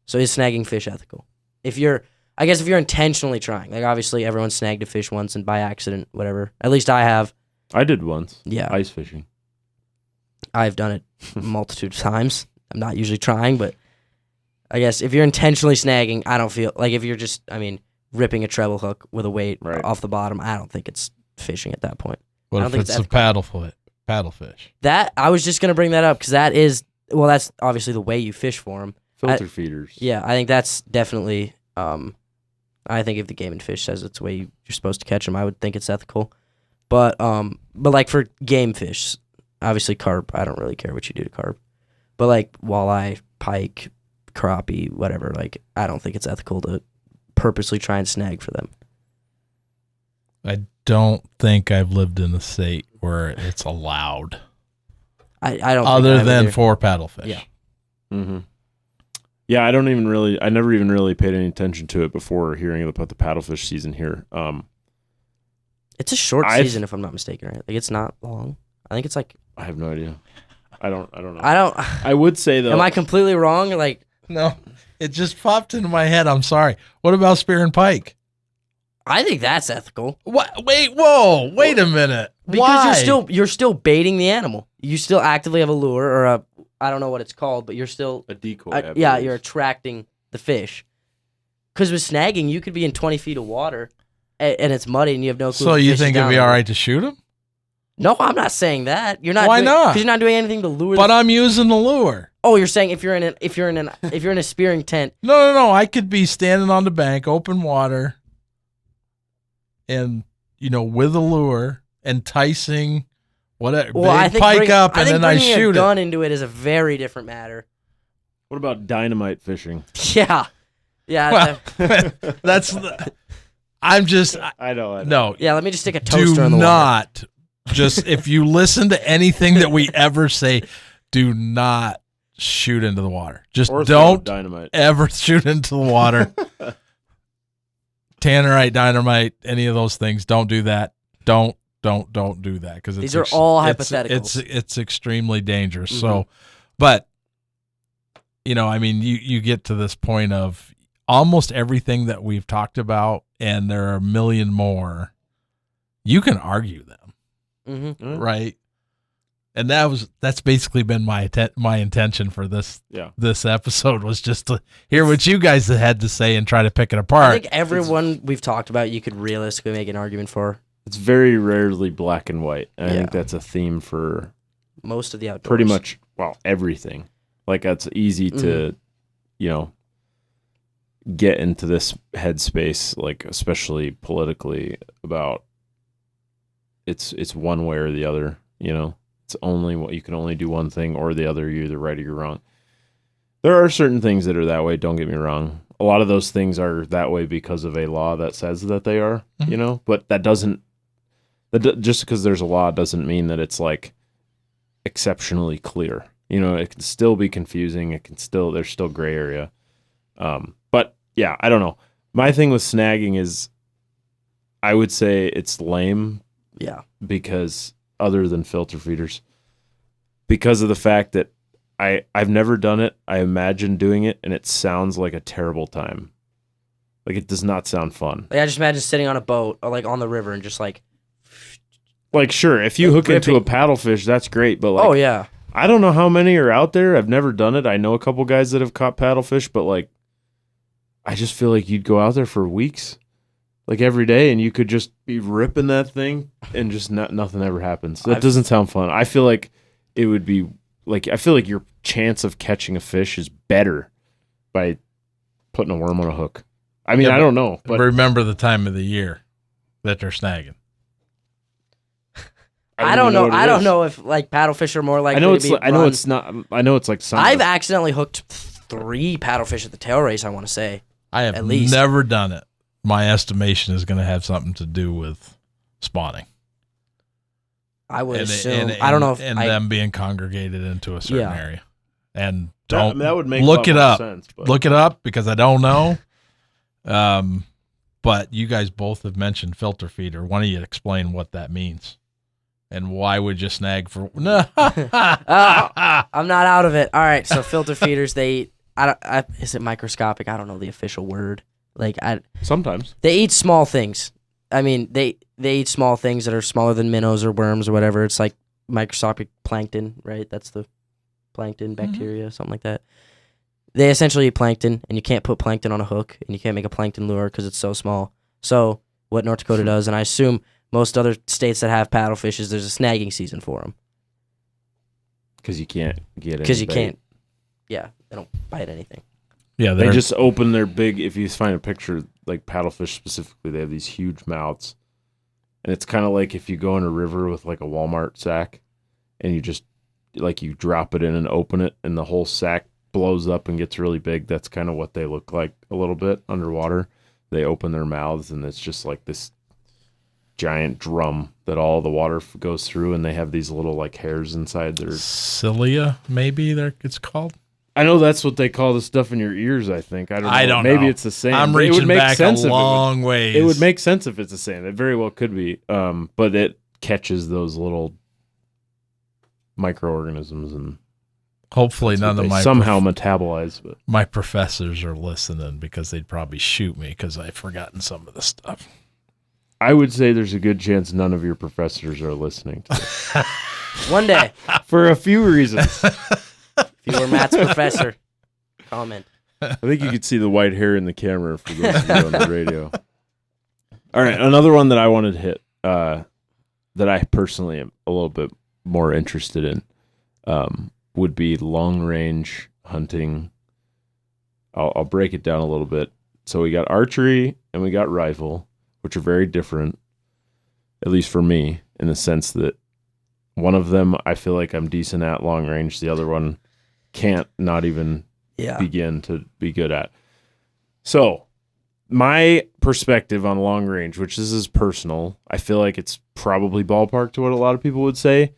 B: So is snagging fish ethical? If you're intentionally trying, like obviously everyone snagged a fish once and by accident, whatever. At least I have.
A: I did once.
B: Yeah.
A: Ice fishing.
B: I've done it a multitude of times. I'm not usually trying, but I guess if you're intentionally snagging, I don't feel like if you're just, ripping a treble hook with a weight off the bottom, I don't think it's fishing at that point.
C: What if it's a paddle foot? paddlefish.
B: That I was just gonna bring that up because that's obviously the way you fish for them.
A: Filter feeders.
B: Yeah, I think that's definitely. I think if the Game and Fish says it's the way you're supposed to catch them, I would think it's ethical. But like for game fish, obviously carp, I don't really care what you do to carp. But like walleye, pike, crappie, whatever, like I don't think it's ethical to purposely try and snag for them.
C: I don't think I've lived in a state where it's allowed.
B: I don't.
C: Other
B: think
C: than
B: either.
C: for paddlefish.
B: Yeah.
A: Mm-hmm. Yeah, I never even really paid any attention to it before hearing about the paddlefish season here.
B: It's a short season, if I'm not mistaken, right? Like it's not long. I think it's like.
A: I have no idea. I don't know. I would say though.
B: Am I completely wrong? Like
C: No, it just popped into my head. I'm sorry. What about spear and pike?
B: I think that's ethical.
C: What? Wait a minute.
B: Because
C: Why?
B: you're still baiting the animal. You still actively have a lure or a I don't know what it's called, but you're still
A: a decoy.
B: you're attracting the fish. Because with snagging, you could be in 20 feet of water and it's muddy and you have no clue.
C: So
B: if the
C: you
B: fish
C: think
B: is
C: it'd be
B: down
C: all
B: there.
C: right to shoot him?
B: No, I'm not saying that. You're not.
C: Why not?
B: Because you're not doing anything to lure.
C: But I'm using the lure.
B: Oh, you're saying if you're in a spearing tent.
C: No. I could be standing on the bank, open water, and with a lure, enticing whatever big pike up, and then I shoot
B: a gun
C: it.
B: into it is a very different matter.
A: What about dynamite fishing?
B: Yeah.
C: Well, that's. I'm just.
A: I know.
C: No.
B: Yeah, let me just stick a toaster
C: Do
B: in the water.
C: not. Just if you listen to anything that we ever say, do not shoot into the water. Just
A: Or
C: don't
A: dynamite.
C: ever shoot into the water. Tannerite, dynamite, any of those things. Don't do that. Don't do that because
B: these are all hypotheticals.
C: It's extremely dangerous. Mm-hmm. So, but you get to this point of almost everything that we've talked about, and there are a million more. You can argue them.
B: Mm-hmm.
C: Right, and that's basically been my intention for this episode was just to hear what you guys had to say and try to pick it apart.
B: I think everyone we've talked about, you could realistically make an argument for.
A: It's very rarely black and white. And I think that's a theme for
B: most of the outdoors.
A: Pretty much, everything. Like that's easy to, get into this headspace, like especially politically about. It's one way or the other, It's only what you can only do one thing or the other. You're either right or you're wrong. There are certain things that are that way. Don't get me wrong. A lot of those things are that way because of a law that says that they are, But that doesn't. Just because there's a law doesn't mean that it's like exceptionally clear. It can still be confusing. There's still gray area. But yeah, I don't know. My thing with snagging is, I would say it's lame.
B: Yeah.
A: Because other than filter feeders, because of the fact that I've never done it. I imagine doing it, and it sounds like a terrible time. Like it does not sound fun.
B: Like I just imagine sitting on a boat or like on the river and just like
A: sure, if you hook into a paddlefish, that's great. But
B: oh yeah,
A: I don't know how many are out there. I've never done it. I know a couple guys that have caught paddlefish, but like, I just feel like you'd go out there for weeks. Like every day, and you could just be ripping that thing, and just nothing ever happens. That doesn't sound fun. I feel like it would be like your chance of catching a fish is better by putting a worm on a hook. I mean, I don't know, but
C: remember the time of the year that they're snagging.
B: I don't know. I don't know if like paddlefish are more likely to be.
A: I know it's not. I know it's like something.
B: I've accidentally hooked 3 paddlefish at the tail race. I want to say
C: I have never done it. My estimation is going to have something to do with spawning.
B: I would assume. I don't know if
C: them being congregated into a certain area. And
A: that would make
C: look it up.
A: Sense,
C: look it up because I don't know. But you guys both have mentioned filter feeder. Why don't you explain what that means? And why would you snag for? No,
B: I'm not out of it. All right, so filter feeders. Is it microscopic? I don't know the official word.
A: Sometimes
B: they eat small things. I mean, they eat small things that are smaller than minnows or worms or whatever. It's like microscopic plankton, right? That's the plankton, bacteria, something like that. They essentially eat plankton, and you can't put plankton on a hook, and you can't make a plankton lure because it's so small. So what North Dakota does, and I assume most other states that have paddlefish, is there's a snagging season for them.
A: because you can't get it.
B: Because you can't. Yeah, they don't bite anything.
C: Yeah,
A: They just open their big. If you find a picture, like paddlefish specifically, they have these huge mouths, and it's kind of like if you go in a river with like a Walmart sack, and you just like you drop it in and open it, and the whole sack blows up and gets really big. That's kind of what they look like a little bit underwater. They open their mouths, and it's just like this giant drum that all the water goes through, and they have these little like hairs inside their
C: cilia, maybe it's called.
A: I know that's what they call the stuff in your ears. I think I don't know. Maybe
C: know.
A: It's the same.
C: I'm
A: It would
C: reaching
A: make
C: back
A: sense
C: a
A: if
C: long ways.
A: It would make sense if it's the same. It very well could be. But it catches those little microorganisms, and
C: hopefully none of my
A: somehow metabolize. But
C: my professors are listening because they'd probably shoot me because I've forgotten some of the stuff.
A: I would say there's a good chance none of your professors are listening to this.
B: One day,
A: For a few reasons.
B: if you were Matt's professor, comment.
A: I think you could see the white hair in the camera for those of you on the radio. All right, another one that I wanted to hit, that I personally am a little bit more interested in, would be long-range hunting. I'll break it down a little bit. So we got archery and we got rifle, which are very different, at least for me, in the sense that one of them I feel like I'm decent at long range. The other one can't not even begin to be good at. So my perspective on long range, which this is personal, I feel like it's probably ballpark to what a lot of people would say.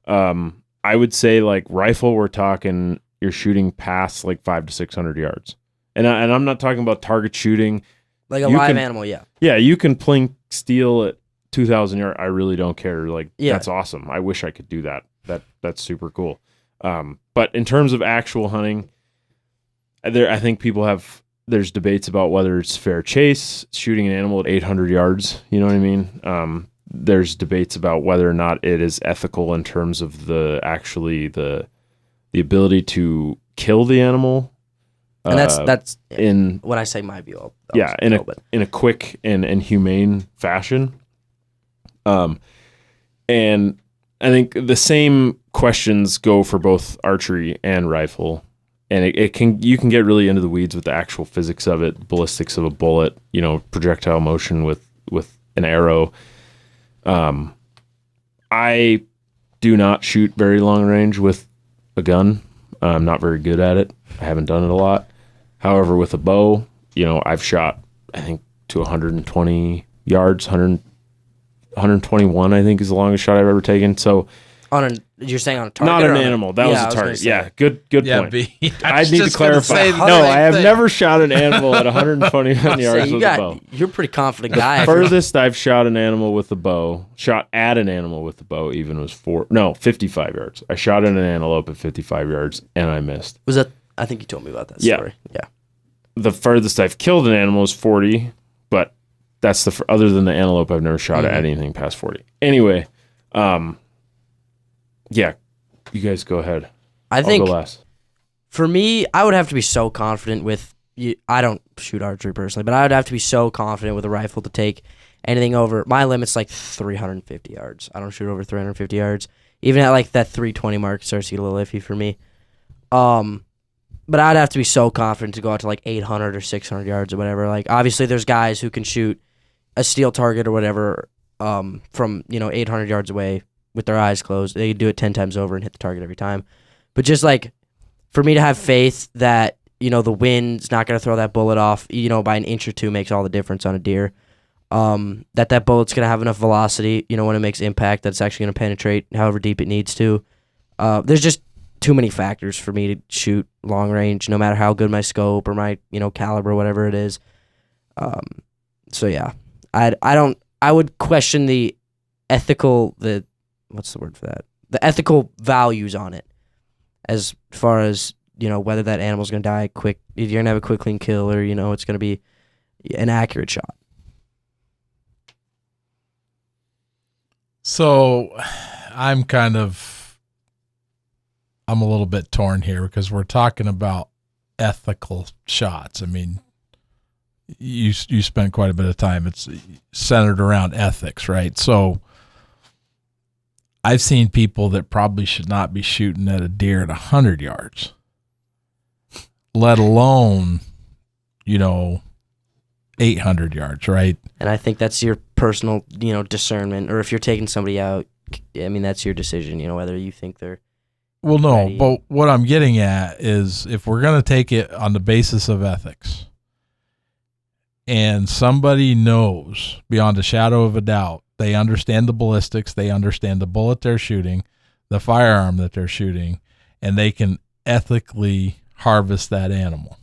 A: I would say like rifle, we're talking you're shooting past like 500 to 600 yards. And I'm not talking about target shooting.
B: Like a live animal, yeah.
A: Yeah, you can plink steel at 2,000 yards. I really don't care. Like, that's awesome. I wish I could do that. That's super cool. But in terms of actual hunting, I think there's debates about whether it's fair chase, shooting an animal at 800 yards. You know what I mean? There's debates about whether or not it is ethical in terms of the ability to kill the animal.
B: And that's
A: in
B: when I say my view.
A: In a quick and humane fashion. And I think the same questions go for both archery and rifle. And you can get really into the weeds with the actual physics of it, ballistics of a bullet, projectile motion with an arrow. I do not shoot very long range with a gun. I'm not very good at it. I haven't done it a lot. However, with a bow, I've shot, I think, to 120 yards, 121, I think, is the longest shot I've ever taken. So,
B: you're saying on a target?
A: Not an animal. That was a target. Yeah, good point. I need to clarify.
C: No,
A: I have never shot an animal at 120 yards with a bow.
B: You're a pretty confident guy.
A: Furthest I've shot an animal with a bow, shot at an animal with a bow, even was 55 yards. I shot at an antelope at 55 yards, and I missed.
B: Was that? I think you told me about that story. Yeah.
A: The furthest I've killed an animal is 40, but that's other than the antelope, I've never shot at anything past 40. Anyway, yeah, you guys go ahead.
B: I'll think
A: go last.
B: For me, I would have to be so confident with. I don't shoot archery personally, but I would have to be so confident with a rifle to take anything over. My limit's like 350 yards. I don't shoot over 350 yards. Even at like that 320 mark, it starts to get a little iffy for me. But I'd have to be so confident to go out to like 800 or 600 yards or whatever. Like, obviously, there's guys who can shoot a steel target or whatever from 800 yards away with their eyes closed. They can do it 10 times over and hit the target every time. But just like for me to have faith that the wind's not going to throw that bullet off, by an inch or two makes all the difference on a deer. That bullet's going to have enough velocity, when it makes impact, that's actually going to penetrate however deep it needs to. There's just too many factors for me to shoot long range, no matter how good my scope or my caliber, whatever it is. So yeah, I would question the ethical what's the word for that? The ethical values on it, as far as whether that animal's gonna die quick, if you're gonna have a quick clean kill, or it's gonna be an accurate shot.
C: So I'm a little bit torn here because we're talking about ethical shots. I mean, you spent quite a bit of time. It's centered around ethics, right? So I've seen people that probably should not be shooting at a deer at 100 yards, let alone, 800 yards, right?
B: And I think that's your personal, discernment. Or if you're taking somebody out, I mean, that's your decision, whether you think they're
C: Well, no,
B: ready.
C: but what I'm getting at is if we're going to take it on the basis of ethics and somebody knows beyond a shadow of a doubt, they understand the ballistics, they understand the bullet they're shooting, the firearm that they're shooting, and they can ethically harvest that animal.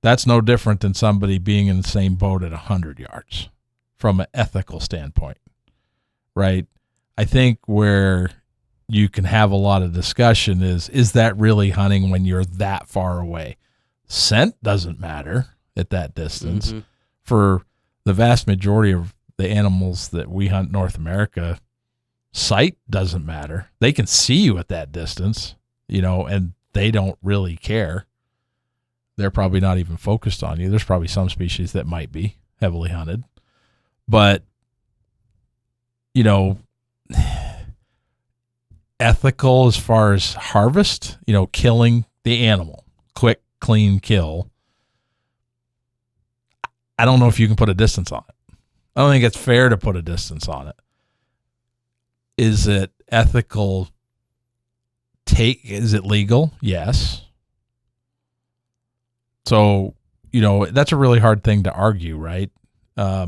C: That's no different than somebody being in the same boat at 100 yards from an ethical standpoint, right? I think where you can have a lot of discussion is that really hunting when you're that far away? Scent doesn't matter at that distance.
B: Mm-hmm.
C: For the vast majority of the animals that we hunt in North America, sight doesn't matter. They can see you at that distance, and they don't really care. They're probably not even focused on you. There's probably some species that might be heavily hunted. But, ethical as far as harvest, killing the animal, quick, clean kill. I don't know if you can put a distance on it. I don't think it's fair to put a distance on it. Is it ethical? Is it legal? Yes. So, that's a really hard thing to argue, right?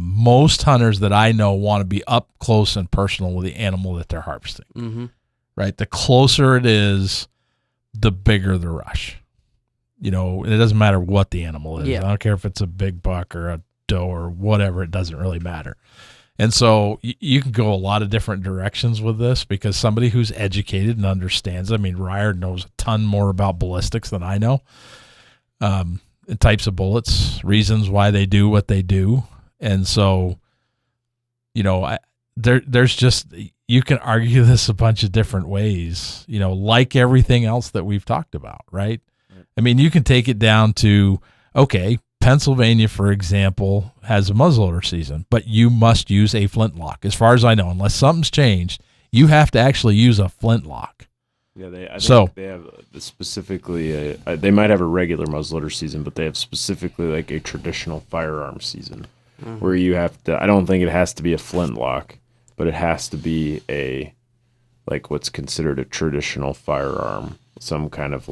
C: Most hunters that I know want to be up close and personal with the animal that they're harvesting.
B: Mm-hmm.
C: Right? The closer it is, the bigger the rush. It doesn't matter what the animal is.
B: Yeah.
C: I don't care if it's a big buck or a doe or whatever. It doesn't really matter. And so you can go a lot of different directions with this because somebody who's educated and understands, Ryer knows a ton more about ballistics than I know. Types of bullets, reasons why they do what they do. And so, there's just, you can argue this a bunch of different ways, like everything else that we've talked about, right? You can take it down to, okay, Pennsylvania, for example, has a muzzleloader season, but you must use a flintlock. As far as I know, unless something's changed, you have to actually use a flintlock.
A: Yeah, I think they have specifically, they might have a regular muzzleloader season, but they have specifically like a traditional firearm season where you have to, I don't think it has to be a flintlock, but it has to be like what's considered a traditional firearm, some kind of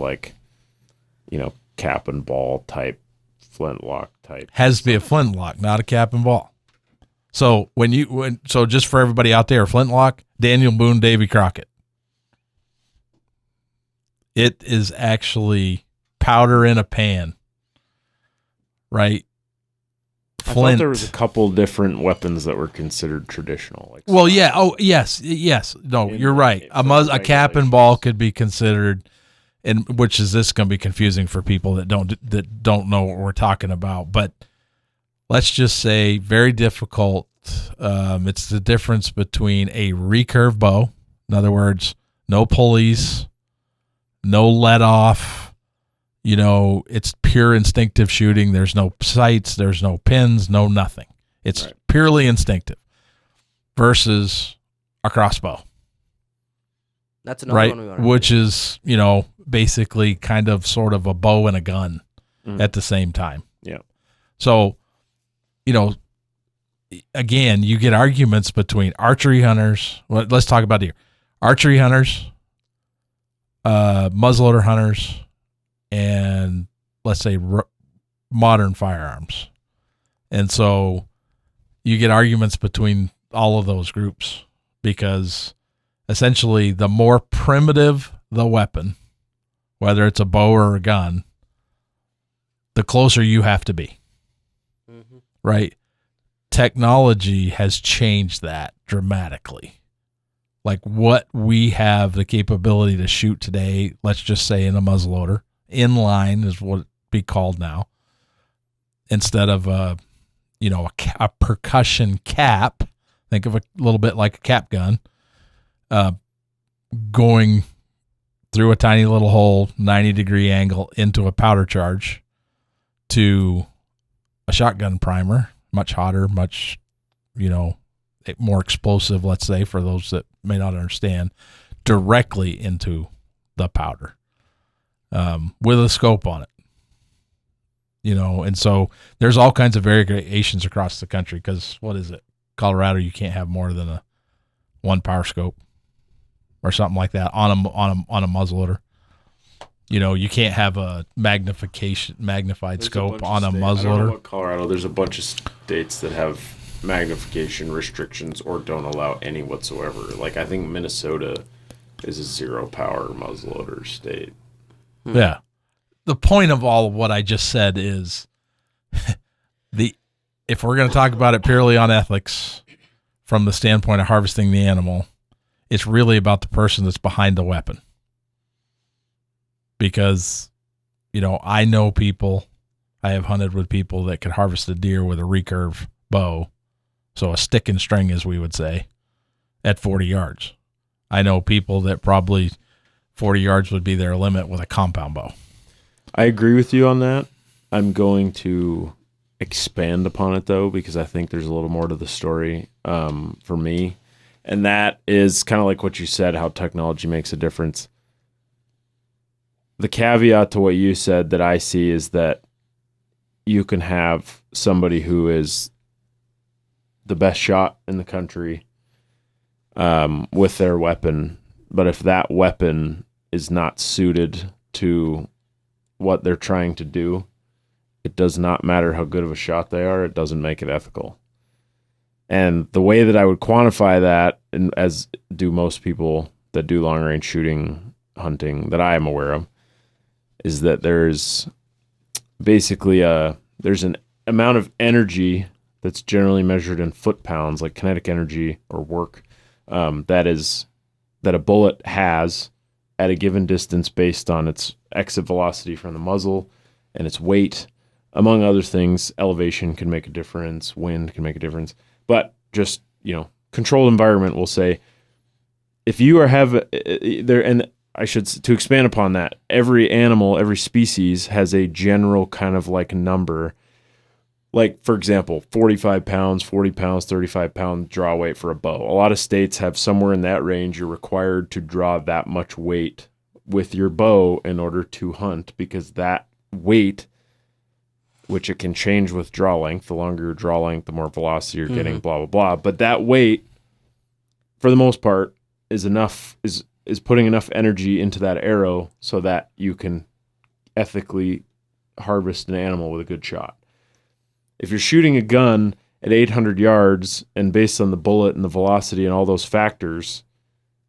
A: cap and ball type, flintlock type.
C: Has to be a flintlock, not a cap and ball. So so just for everybody out there, flintlock, Daniel Boone, Davy Crockett. It is actually powder in a pan, right?
A: I thought there was a couple different weapons that were considered traditional.
C: Well, yeah. Oh, yes. No, you're right. A cap and ball could be considered, and which is this going to be confusing for people that don't know what we're talking about. But let's just say very difficult. It's the difference between a recurve bow, in other words, no pulleys, no let off. It's pure instinctive shooting. There's no sights, there's no pins, no nothing. It's purely instinctive versus a crossbow.
B: That's another one we want to
C: Which is, basically kind of sort of a bow and a gun at the same time.
A: Yeah.
C: So, again, you get arguments between archery hunters. Well, let's talk about deer. Archery hunters, muzzleloader hunters, and let's say modern firearms. And so you get arguments between all of those groups because essentially the more primitive the weapon, whether it's a bow or a gun, the closer you have to be.
B: Mm-hmm.
C: Right? Technology has changed that dramatically. Like what we have the capability to shoot today, let's just say in a muzzleloader, inline is what it be called now, instead of a percussion cap. Think of a little bit like a cap gun, going through a tiny little hole, 90-degree angle into a powder charge to a shotgun primer, much hotter, much, more explosive, let's say, for those that may not understand, directly into the powder with a scope on it. And so there's all kinds of variations across the country because what is it? Colorado, you can't have more than one power scope or something like that on a muzzleloader. You can't have a magnified scope on a muzzleloader. I don't know
A: about Colorado. There's a bunch of states that have magnification restrictions or don't allow any whatsoever. Like I think Minnesota is a 0 power muzzleloader state.
C: Yeah. The point of all of what I just said is if we're going to talk about it purely on ethics from the standpoint of harvesting the animal, it's really about the person that's behind the weapon. Because, I know people, I have hunted with people that could harvest a deer with a recurve bow, so a stick and string, as we would say, at 40 yards. I know people that probably 40 yards would be their limit with a compound bow.
A: I agree with you on that. I'm going to expand upon it, though, because I think there's a little more to the story for me. And that is kind of like what you said, how technology makes a difference. The caveat to what you said that I see is that you can have somebody who is the best shot in the country with their weapon, but if that weapon is not suited to what they're trying to do, it does not matter how good of a shot they are. It doesn't make it ethical. And the way that I would quantify that, and as do most people that do long range shooting hunting that I am aware of, is that there's basically there's an amount of energy that's generally measured in foot pounds, like kinetic energy or work, that a bullet has at a given distance based on its exit velocity from the muzzle and its weight. Among other things, elevation can make a difference, wind can make a difference. But just, controlled environment will say, if you have there, and I should, to expand upon that, every animal, every species has a general kind of like number. Like, for example, 45 pounds, 40 pounds, 35 pound draw weight for a bow. A lot of states have somewhere in that range. You're required to draw that much weight with your bow in order to hunt, because that weight, which it can change with draw length, the longer your draw length, the more velocity you're getting, blah, blah, blah. But that weight, for the most part, is putting enough energy into that arrow so that you can ethically harvest an animal with a good shot. If you're shooting a gun at 800 yards and based on the bullet and the velocity and all those factors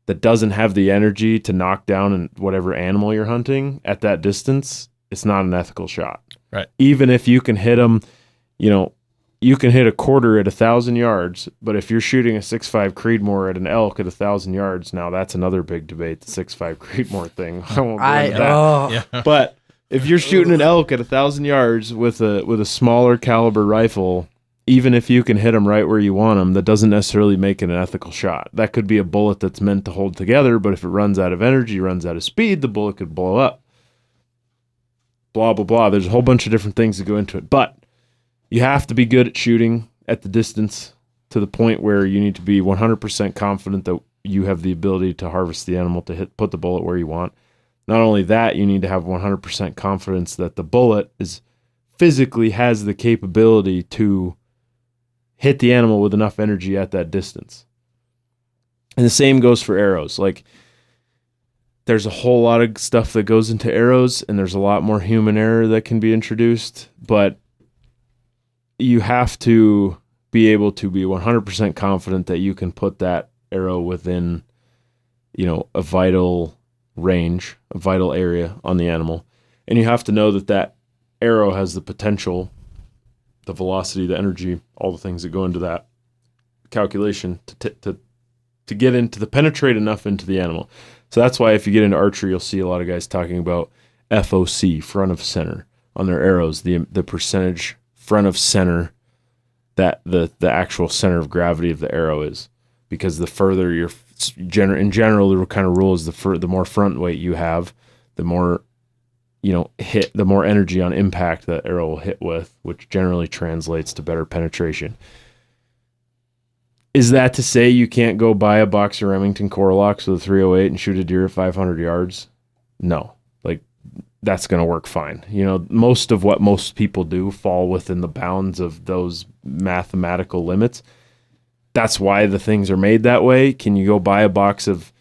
A: that doesn't have the energy to knock down whatever animal you're hunting at that distance, it's not an ethical shot.
C: Right.
A: Even if you can hit them, you can hit a quarter at 1,000 yards, but if you're shooting a 6.5 Creedmoor at an elk at 1,000 yards, now that's another big debate, the 6.5 Creedmoor thing. I won't go into that.
C: Yeah.
A: But if you're shooting an elk at 1,000 yards with a smaller caliber rifle, even if you can hit them right where you want them, that doesn't necessarily make it an ethical shot. That could be a bullet that's meant to hold together, but if it runs out of energy, runs out of speed, the bullet could blow up. Blah, blah, blah. There's a whole bunch of different things that go into it. But you have to be good at shooting at the distance to the point where you need to be 100% confident that you have the ability to harvest the animal to put the bullet where you want. Not only that, you need to have 100% confidence that the bullet physically has the capability to hit the animal with enough energy at that distance. And the same goes for arrows. Like, there's a whole lot of stuff that goes into arrows, and there's a lot more human error that can be introduced, but you have to be able to be 100% confident that you can put that arrow within, a vital range, a vital area on the animal. And you have to know that arrow has the potential, the velocity, the energy, all the things that go into that calculation to get into penetrate enough into the animal. So that's why if you get into archery, you'll see a lot of guys talking about FOC, front of center, on their arrows, the percentage front of center that the actual center of gravity of the arrow is. Because the further you're, in general, the kind of rule is the more front weight you have, the more, hit, the more energy on impact that arrow will hit with, which generally translates to better penetration. Is that to say you can't go buy a box of Remington Coralocks with a 308 and shoot a deer at 500 yards? No. Like, that's going to work fine. You know, most of what most people do fall within the bounds of those mathematical limits. That's why the things are made that way. Can you go buy a box of,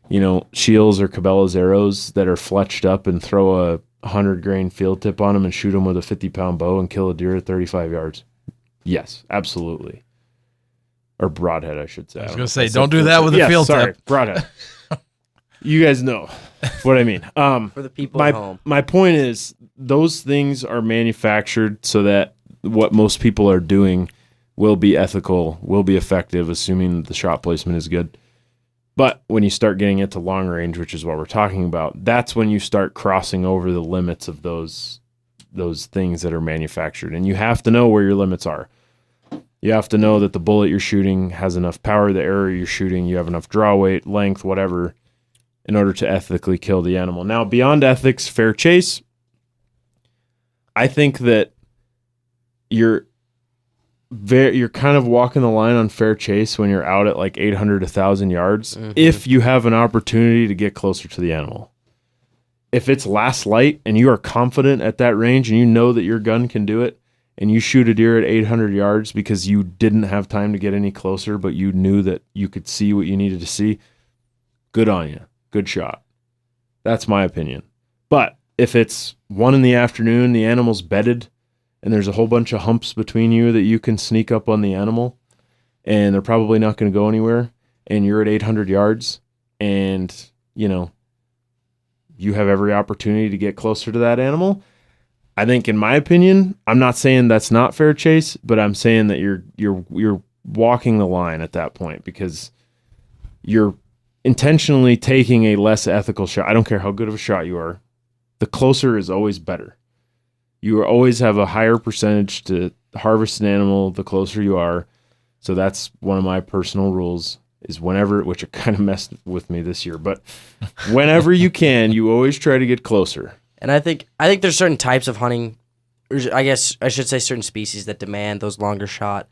A: you know, Shields or Cabela's arrows that are fletched up and throw a 100 grain field tip on them and shoot them with a 50-pound bow and kill a deer at 35 yards? Yes, absolutely. Or broadhead, I should say.
C: I was going to say, don't do that with a field tip.
A: Broadhead. You guys know what I mean.
B: For the people at home.
A: My point is, those things are manufactured so that what most people are doing will be ethical, will be effective, assuming the shot placement is good. But when you start getting into long range, which is what we're talking about, that's when you start crossing over the limits of those things that are manufactured. And you have to know where your limits are. You have to know that the bullet you're shooting has enough power, the arrow you're shooting, you have enough draw weight, length, whatever, in order to ethically kill the animal. Now, beyond ethics, fair chase, I think that you're kind of walking the line on fair chase when you're out at like 800, 1,000 yards, if you have an opportunity to get closer to the animal. If it's last light and you are confident at that range and you know that your gun can do it, and you shoot a deer at 800 yards because you didn't have time to get any closer, but you knew that you could see what you needed to see, good on you. Good shot. That's my opinion. But if it's 1 PM, the animal's bedded, and there's a whole bunch of humps between you that you can sneak up on the animal, and they're probably not going to go anywhere, and you're at 800 yards, and, you know, you have every opportunity to get closer to that animal, I think, in my opinion, I'm not saying that's not fair chase, but I'm saying that you're walking the line at that point because you're intentionally taking a less ethical shot. I don't care how good of a shot you are. The closer is always better. You always have a higher percentage to harvest an animal the closer you are. So that's one of my personal rules is whenever, which it kind of messed with me this year, but whenever you can, you always try to get closer.
B: And I think there's certain types of hunting, or I guess I should say certain species that demand those longer shot.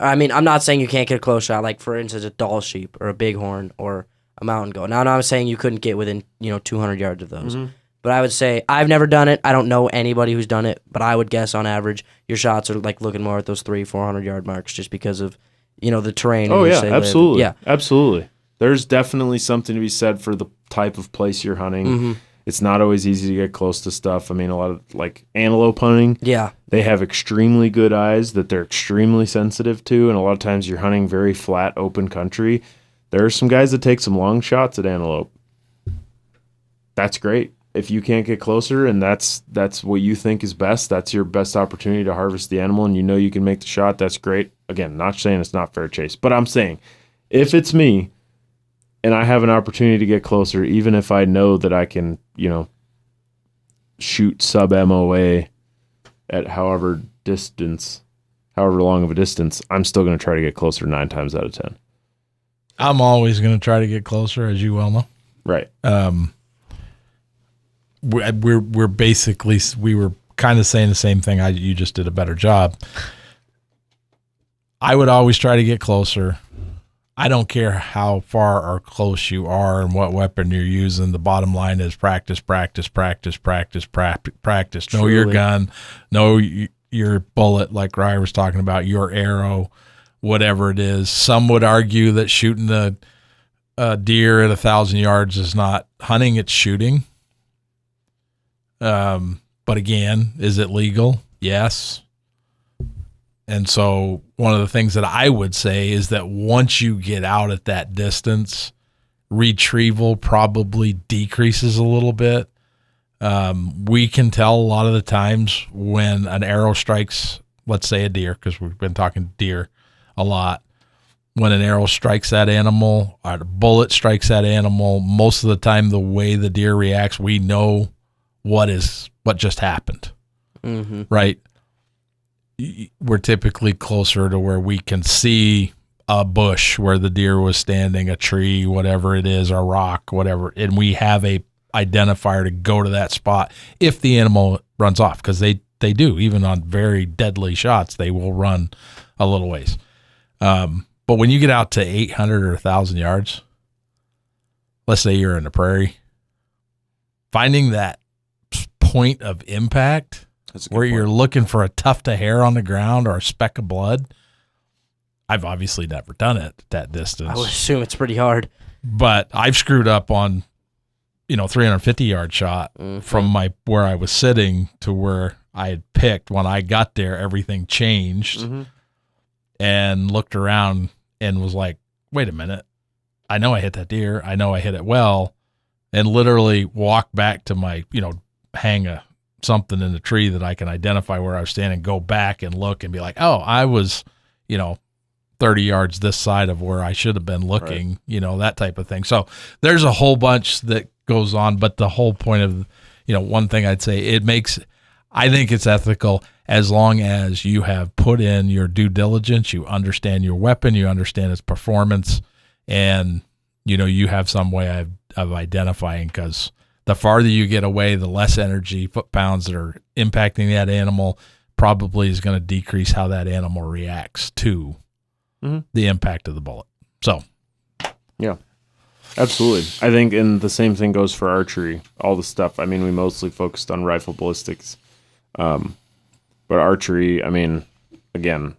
B: I mean, I'm not saying you can't get a close shot, like for instance, a Dall sheep or a bighorn or a mountain goat. Now, I'm not saying you couldn't get within 200 yards of those. Mm-hmm. But I would say I've never done it. I don't know anybody who's done it, but I would guess on average your shots are like looking more at those 300-400 yard marks just because of the terrain.
A: Oh yeah, absolutely. Yeah, absolutely. There's definitely something to be said for the type of place you're hunting. Mm-hmm. It's not always easy to get close to stuff. I mean, a lot of like antelope hunting. Yeah, they have extremely good eyes that they're extremely sensitive to, and a lot of times you're hunting very flat, open country. There are some guys that take some long shots at antelope. That's great. If you can't get closer and that's what you think is best, that's your best opportunity to harvest the animal and you know you can make the shot, that's great. Again, not saying it's not fair chase, but I'm saying if it's me and I have an opportunity to get closer, even if I know that I can, shoot sub MOA at however long of a distance, I'm still going to try to get closer 9 times out of 10.
C: I'm always going to try to get closer, as you well know.
A: Right.
C: We're basically, we were kind of saying the same thing. You just did a better job. I would always try to get closer. I don't care how far or close you are and what weapon you're using. The bottom line is practice, practice, practice, practice, practice. Know your gun, know your bullet, like Ryer was talking about, your arrow, whatever it is. Some would argue that shooting a deer at 1,000 yards is not hunting, it's shooting. But again, is it legal? Yes. And so one of the things that I would say is that once you get out at that distance, retrieval probably decreases a little bit. We can tell a lot of the times when an arrow strikes, let's say a deer, because we've been talking deer a lot. When an arrow strikes that animal or the bullet strikes that animal, most of the time the way the deer reacts, we know what just happened, right? We're typically closer to where we can see a bush where the deer was standing, a tree, whatever it is, a rock, whatever, and we have a identifier to go to that spot if the animal runs off, because they do. Even on very deadly shots, they will run a little ways. But when you get out to 800 or 1,000 yards, let's say you're in the prairie, finding that point of impact where you're looking for a tuft of hair on the ground or a speck of blood, I've obviously never done it at that distance.
B: I would assume it's pretty hard.
C: But I've screwed up on, 350-yard shot from where I was sitting to where I had picked. When I got there, everything changed and looked around and was like, wait a minute. I know I hit that deer. I know I hit it well. And literally walked back to my, hang something in the tree that I can identify where I was standing, go back and look and be like, oh, I was, 30 yards this side of where I should have been looking, that type of thing. So there's a whole bunch that goes on, but the whole point of, one thing I'd say, I think it's ethical as long as you have put in your due diligence, you understand your weapon, you understand its performance, and, you have some way of identifying, because the farther you get away, the less energy, foot-pounds that are impacting that animal probably is going to decrease how that animal reacts to the impact of the bullet. So,
A: yeah, absolutely. I think, and the same thing goes for archery, all the stuff. I mean, we mostly focused on rifle ballistics. But archery, I mean, again,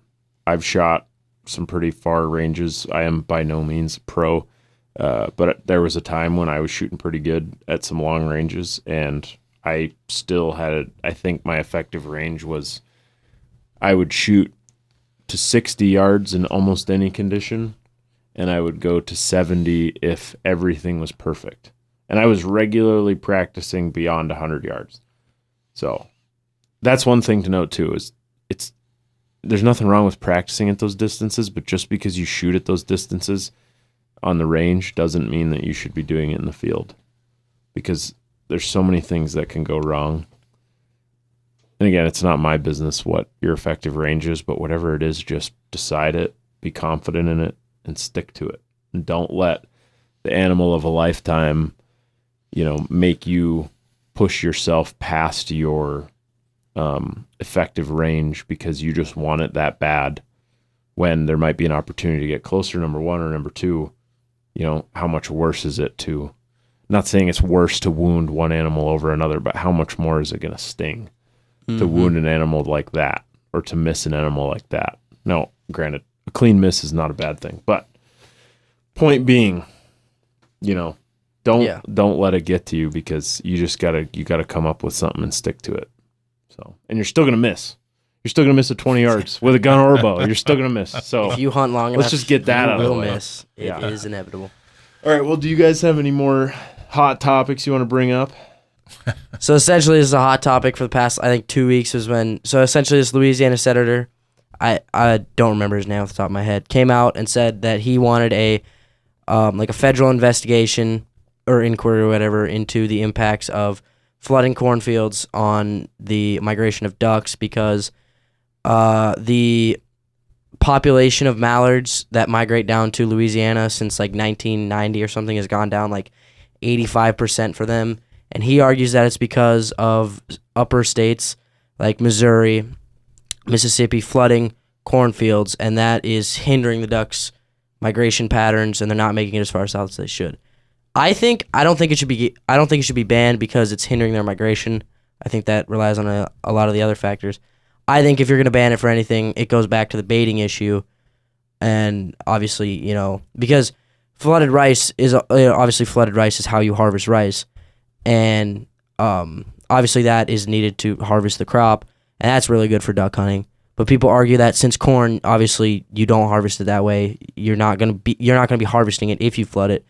A: I've shot some pretty far ranges. I am by no means a pro, but there was a time when I was shooting pretty good at some long ranges, and I still had I think my effective range was, I would shoot to 60 yards in almost any condition, and I would go to 70 if everything was perfect. And I was regularly practicing beyond 100 yards. So that's one thing to note too, is there's nothing wrong with practicing at those distances, but just because you shoot at those distances on the range doesn't mean that you should be doing it in the field, because there's so many things that can go wrong. And again, it's not my business what your effective range is, but whatever it is, just decide it, be confident in it, and stick to it. And don't let the animal of a lifetime, make you push yourself past your effective range because you just want it that bad, when there might be an opportunity to get closer, number one, or number two, how much worse is it to, not saying it's worse to wound one animal over another, but how much more is it going to sting to wound an animal like that, or to miss an animal like that? No, granted, a clean miss is not a bad thing, but point being, don't let it get to you, because you gotta come up with something and stick to it. So, and you're still gonna miss. You're still gonna miss at 20 yards with a gun or a bow. You're still gonna miss. So
B: if you hunt long enough,
A: let's just get that out of the way.
B: Miss. It is inevitable.
A: All right. Well, do you guys have any more hot topics you want to bring up?
B: So essentially, this is a hot topic for the past, I think, 2 weeks. So essentially, this Louisiana senator, I don't remember his name off the top of my head, came out and said that he wanted a federal investigation or inquiry or whatever into the impacts of flooding cornfields on the migration of ducks, because the population of mallards that migrate down to Louisiana since like 1990 or something has gone down like 85% for them. And he argues that it's because of upper states like Missouri, Mississippi flooding cornfields, and that is hindering the ducks' migration patterns, and they're not making it as far south as they should. I don't think it should be banned because it's hindering their migration. I think that relies on a lot of the other factors. I think if you're going to ban it for anything, it goes back to the baiting issue, and obviously, because flooded rice is how you harvest rice, and obviously that is needed to harvest the crop, and that's really good for duck hunting. But people argue that since corn, obviously you don't harvest it that way, you're not going to be harvesting it if you flood it.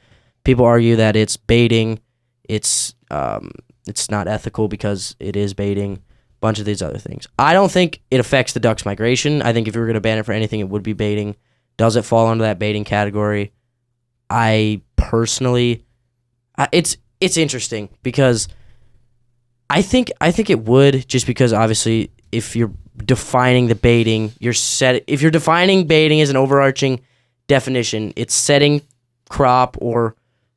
B: People argue that it's baiting, it's not ethical because it is baiting, a bunch of these other things. I don't think it affects the duck's migration. I think if you were going to ban it for anything, it would be baiting. Does it fall under that baiting category? I personally, it's interesting because I think it would, just because obviously if you're defining the baiting, if you're defining baiting as an overarching definition, it's setting crop or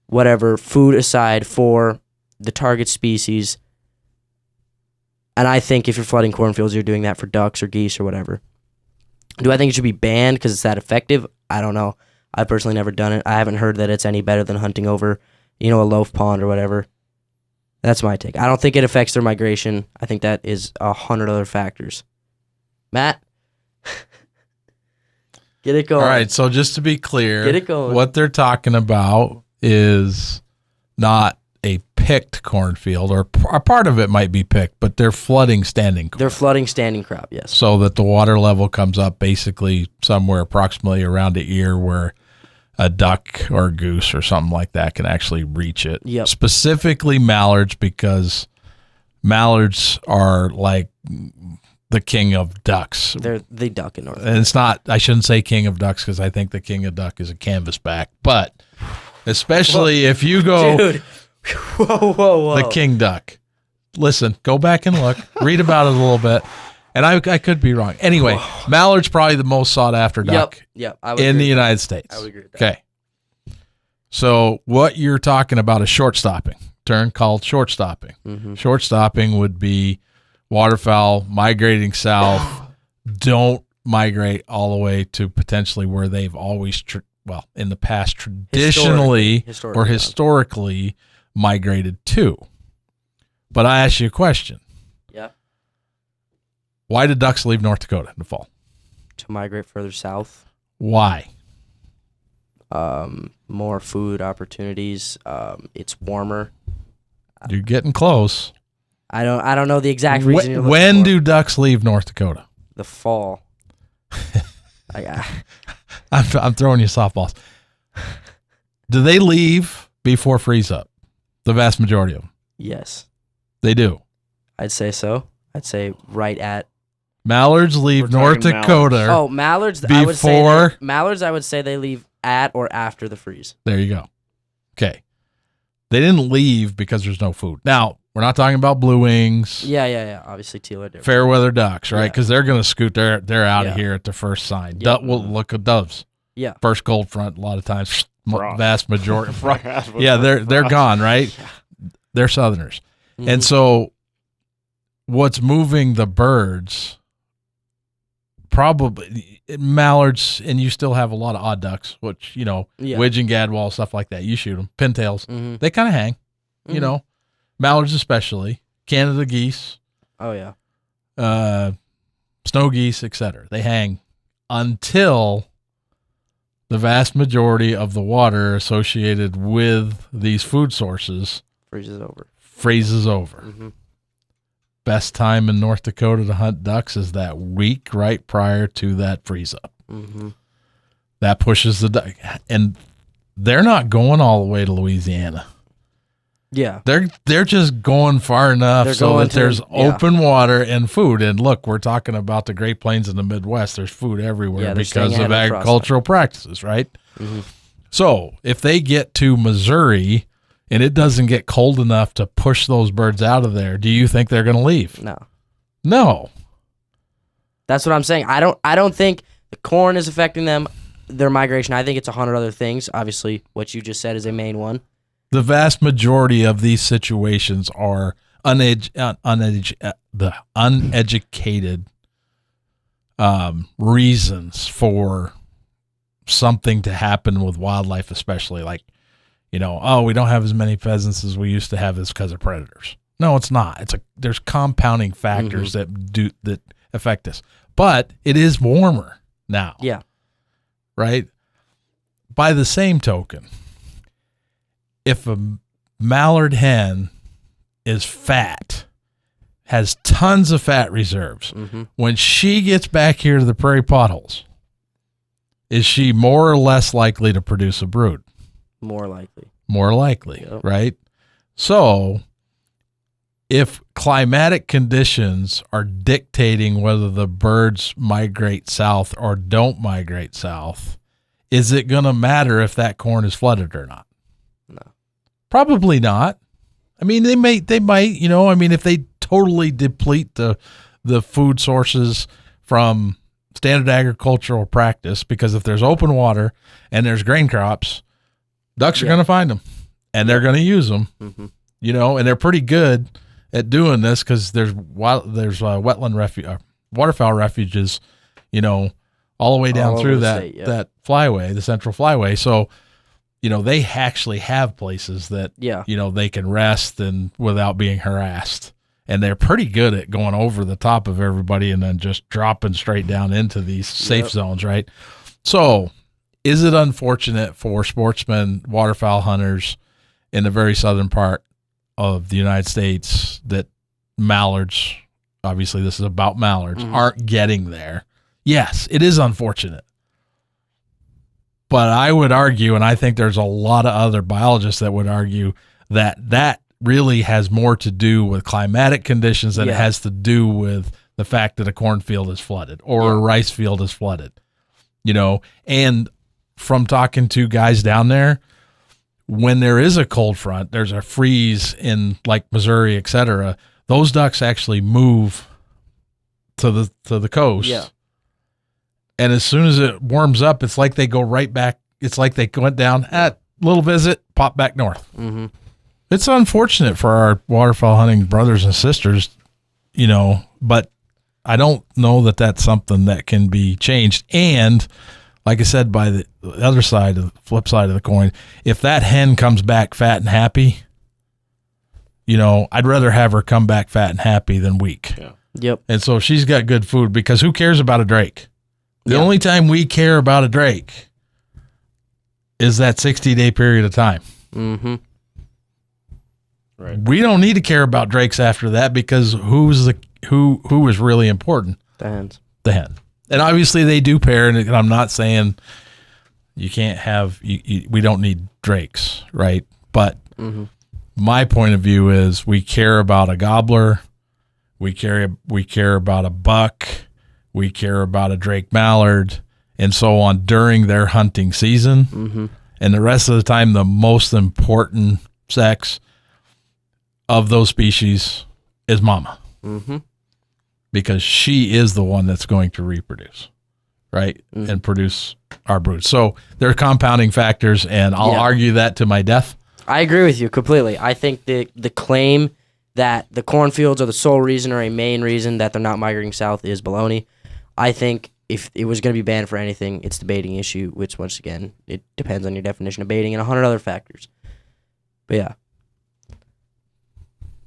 B: whatever food aside for the target species. And I think if you're flooding cornfields, you're doing that for ducks or geese or whatever. Do I think it should be banned because it's that effective? I don't know. I've personally never done it. I haven't heard that it's any better than hunting over, a loaf pond or whatever. That's my take. I don't think it affects their migration. I think that is 100 other factors. Matt? Get it going.
C: All right, so just to be clear,
B: Get it going.
C: what they're talking about is not a picked cornfield, or a part of it might be picked, but they're flooding standing corn.
B: They're flooding standing crop, yes.
C: So that the water level comes up basically somewhere approximately around the ear where a duck or a goose or something like that can actually reach it.
B: Yep.
C: Specifically mallards, because mallards are like the king of ducks.
B: They're the duck in North
C: And it's not, I shouldn't say king of ducks because I think the king of duck is a canvasback, but especially if you go
B: Dude. Whoa.
C: the king duck. Listen, go back and look, read about it a little bit. And I could be wrong. Anyway, mallard's probably the most sought after duck
B: Yep. I would
C: in
B: agree
C: the
B: with
C: United States.
B: I would agree with that.
C: Okay. So what you're talking about is short stopping, term called short stopping.
B: Mm-hmm.
C: Short stopping would be waterfowl migrating south, don't migrate all the way to potentially where they've always, in the past, traditionally historically migrated to. But I ask you a question.
B: Yeah.
C: Why did ducks leave North Dakota in the fall?
B: To migrate further south.
C: Why?
B: More food opportunities. It's warmer.
C: You're getting close.
B: I don't know the exact reason. you're looking
C: When
B: for.
C: do ducks leave North Dakota?
B: The fall?
C: I'm throwing you softballs. Do they leave before freeze up? The vast majority of them.
B: Yes,
C: They do.
B: I'd say so. I'd say right at.
C: Mallards leave
A: We're
C: North
A: talking
C: Dakota.
B: Oh, mallards.
C: Before-
B: Mallards, I would say they leave at or after the freeze.
C: There you go. Okay. They didn't leave because there's no food. Now, we're not talking about blue wings,
B: Yeah. Obviously, teal are different.
C: fair weather ducks, right?
B: Yeah.
C: Because they're going to scoot. They're out of
B: Yeah.
C: here at the first sign.
B: Yep.
C: We'll look at doves.
B: Yeah.
C: First cold front, a lot of times,
A: Frost.
C: vast majority. Yeah, they're gone, right? They're Southerners.
B: Mm-hmm.
C: And so what's moving the birds, probably mallards, and you still have a lot of odd ducks, which,
B: Yeah.
C: widge and gadwall, stuff like that. You shoot them. Pintails.
B: Mm-hmm.
C: They kind of hang, mallards especially, Canada geese,
B: Oh yeah.
C: snow geese, etc. They hang until the vast majority of the water associated with these food sources
B: Freezes over.
C: freezes over.
B: Mm-hmm.
C: Best time in North Dakota to hunt ducks is that week right prior to that freeze up.
B: Mm-hmm.
C: That pushes the duck, and they're not going all the way to Louisiana.
B: Yeah.
C: They're just going far enough
B: They're
C: so
B: going
C: that there's
B: to- yeah.
C: open water and food. And look, we're talking about the Great Plains and the Midwest. There's food everywhere
B: Yeah, they're
C: because
B: staying
C: of
B: ahead of the frost
C: agricultural practices, right?
B: Mm-hmm.
C: So if they get to Missouri and it doesn't get cold enough to push those birds out of there, do you think they're going to leave?
B: No.
C: No.
B: That's what I'm saying. I don't think the corn is affecting them, their migration. I think it's 100 other things. Obviously, what you just said is a main one.
C: The vast majority of these situations are the uneducated reasons for something to happen with wildlife, especially like, we don't have as many pheasants as we used to have is because of predators. No, it's not. There's compounding factors that affect this. But it is warmer now.
B: Yeah.
C: Right? By the same token, if a mallard hen is fat, has tons of fat reserves, when she gets back here to the prairie potholes, is she more or less likely to produce a brood?
B: More likely.
C: More likely,
B: Yep.
C: right? So if climatic conditions are dictating whether the birds migrate south or don't migrate south, is it going to matter if that corn is flooded or not?
B: No.
C: Probably not. I mean, they might, if they totally deplete the food sources from standard agricultural practice, because if there's open water and there's grain crops, ducks are going to find them and they're going to use them, and they're pretty good at doing this because there's wetland refuge, waterfowl refuges, all the way down
B: All
C: through
B: over the
C: that
B: state, yeah.
C: that flyway, the Central Flyway. So, they actually have places that
B: Yeah.
C: they can rest and without being harassed. And they're pretty good at going over the top of everybody and then just dropping straight down into these safe zones, right? So, is it unfortunate for sportsmen, waterfowl hunters in the very southern part of the United States that mallards, obviously this is about mallards, aren't getting there? Yes, it is unfortunate. But I would argue, and I think there's a lot of other biologists that would argue that really has more to do with climatic conditions than it has to do with the fact that a cornfield is flooded or a rice field is flooded. And from talking to guys down there, when there is a cold front, there's a freeze in like Missouri, et cetera, those ducks actually move to the coast.
B: Yeah.
C: And as soon as it warms up, it's like they go right back. It's like they went down at little visit, pop back north.
B: Mm-hmm.
C: It's unfortunate for our waterfowl hunting brothers and sisters, but I don't know that that's something that can be changed. And like I said, by the other side, the flip side of the coin, if that hen comes back fat and happy, I'd rather have her come back fat and happy than weak.
A: Yeah.
B: Yep.
C: And so she's got good food, because who cares about a drake? The only time we care about a drake is that 60-day period of time.
B: Mm-hmm.
A: Right.
C: We don't need to care about drakes after that, because who is really important?
B: The hens.
C: The hen. And obviously they do pair, and I'm not saying you can't have we don't need drakes, right? But my point of view is we care about a gobbler, we care about a buck, we care about a drake mallard, and so on during their hunting season.
B: Mm-hmm.
C: And the rest of the time, the most important sex of those species is mama.
B: Mm-hmm.
C: Because she is the one that's going to reproduce, right?
B: Mm-hmm.
C: And produce our brood. So there are compounding factors, and I'll argue that to my death.
B: I agree with you completely. I think the claim that the cornfields are the sole reason or a main reason that they're not migrating south is baloney. I think if it was going to be banned for anything, it's the baiting issue, which, once again, it depends on your definition of baiting and 100 other factors. But yeah.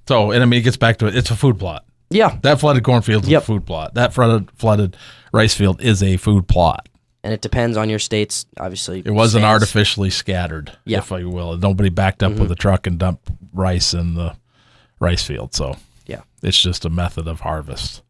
C: So, and I mean, it gets back to it. It's a food plot.
B: Yeah.
C: That flooded cornfield is a food plot. That flooded rice field is a food plot.
B: And it depends on your state's, obviously.
C: It wasn't
B: stance.
C: artificially scattered, if you will. Nobody backed up with a truck and dumped rice in the rice field. So, it's just a method of harvest.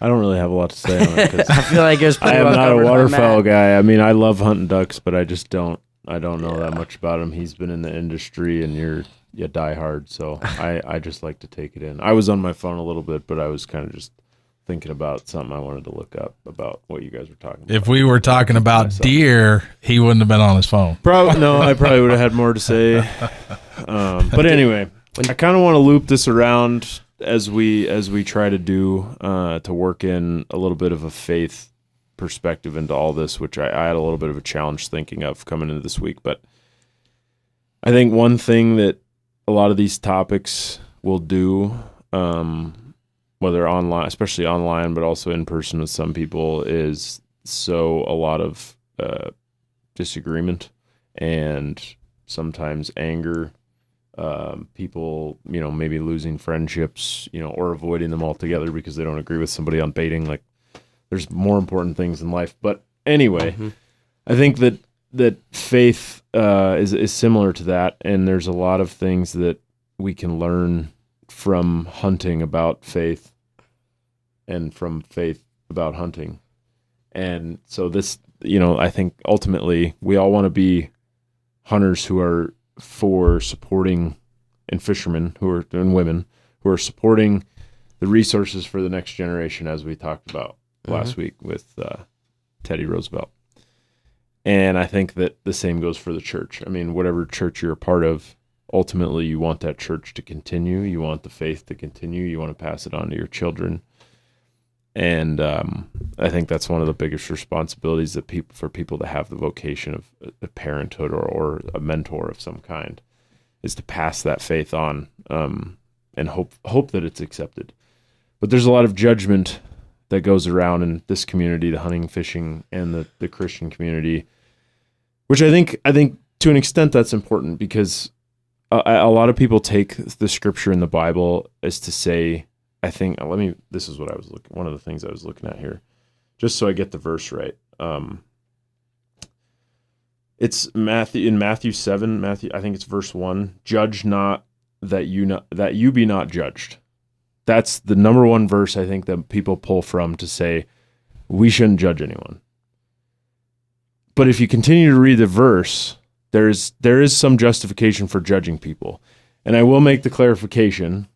A: I don't really have a lot to say on it, 'cause
B: I feel like it was pretty
A: I am
B: well
A: not a
B: covered by
A: waterfowl
B: Matt.
A: guy. I mean, I love hunting ducks, but I just don't know that much about him. He's been in the industry, and you die hard, so I just like to take it in. I was on my phone a little bit, but I was kind of just thinking about something I wanted to look up about what you guys were talking about.
C: If we were talking about deer, he wouldn't have been on his phone.
A: No, I probably would have had more to say. But anyway, I kind of want to loop this around as we try to do to work in a little bit of a faith perspective into all this, which I had a little bit of a challenge thinking of coming into this week. But I think one thing that a lot of these topics will do, whether online, especially online, but also in person with some people, is sow a lot of disagreement and sometimes anger. People, maybe losing friendships, or avoiding them altogether because they don't agree with somebody on baiting. Like, there's more important things in life. But anyway, I think that faith is similar to that, and there's a lot of things that we can learn from hunting about faith and from faith about hunting. And so this, I think ultimately we all want to be hunters who are for supporting, and fishermen and women who are supporting the resources for the next generation, as we talked about last week with Teddy Roosevelt. And I think that the same goes for the church. I mean, whatever church you're a part of, ultimately you want that church to continue. You want the faith to continue. You want to pass it on to your children. And I think that's one of the biggest responsibilities that people to have the vocation of a parenthood or a mentor of some kind, is to pass that faith on and hope that it's accepted. But there's a lot of judgment that goes around in this community, the hunting, fishing, and the Christian community, which I think to an extent that's important, because a lot of people take the scripture in the Bible as to say, this is what one of the things I was looking at here, just so I get the verse right. It's in Matthew 7, I think it's verse 1, judge not that you be not judged. That's the number one verse I think that people pull from to say we shouldn't judge anyone. But if you continue to read the verse, there is some justification for judging people. And I will make the clarification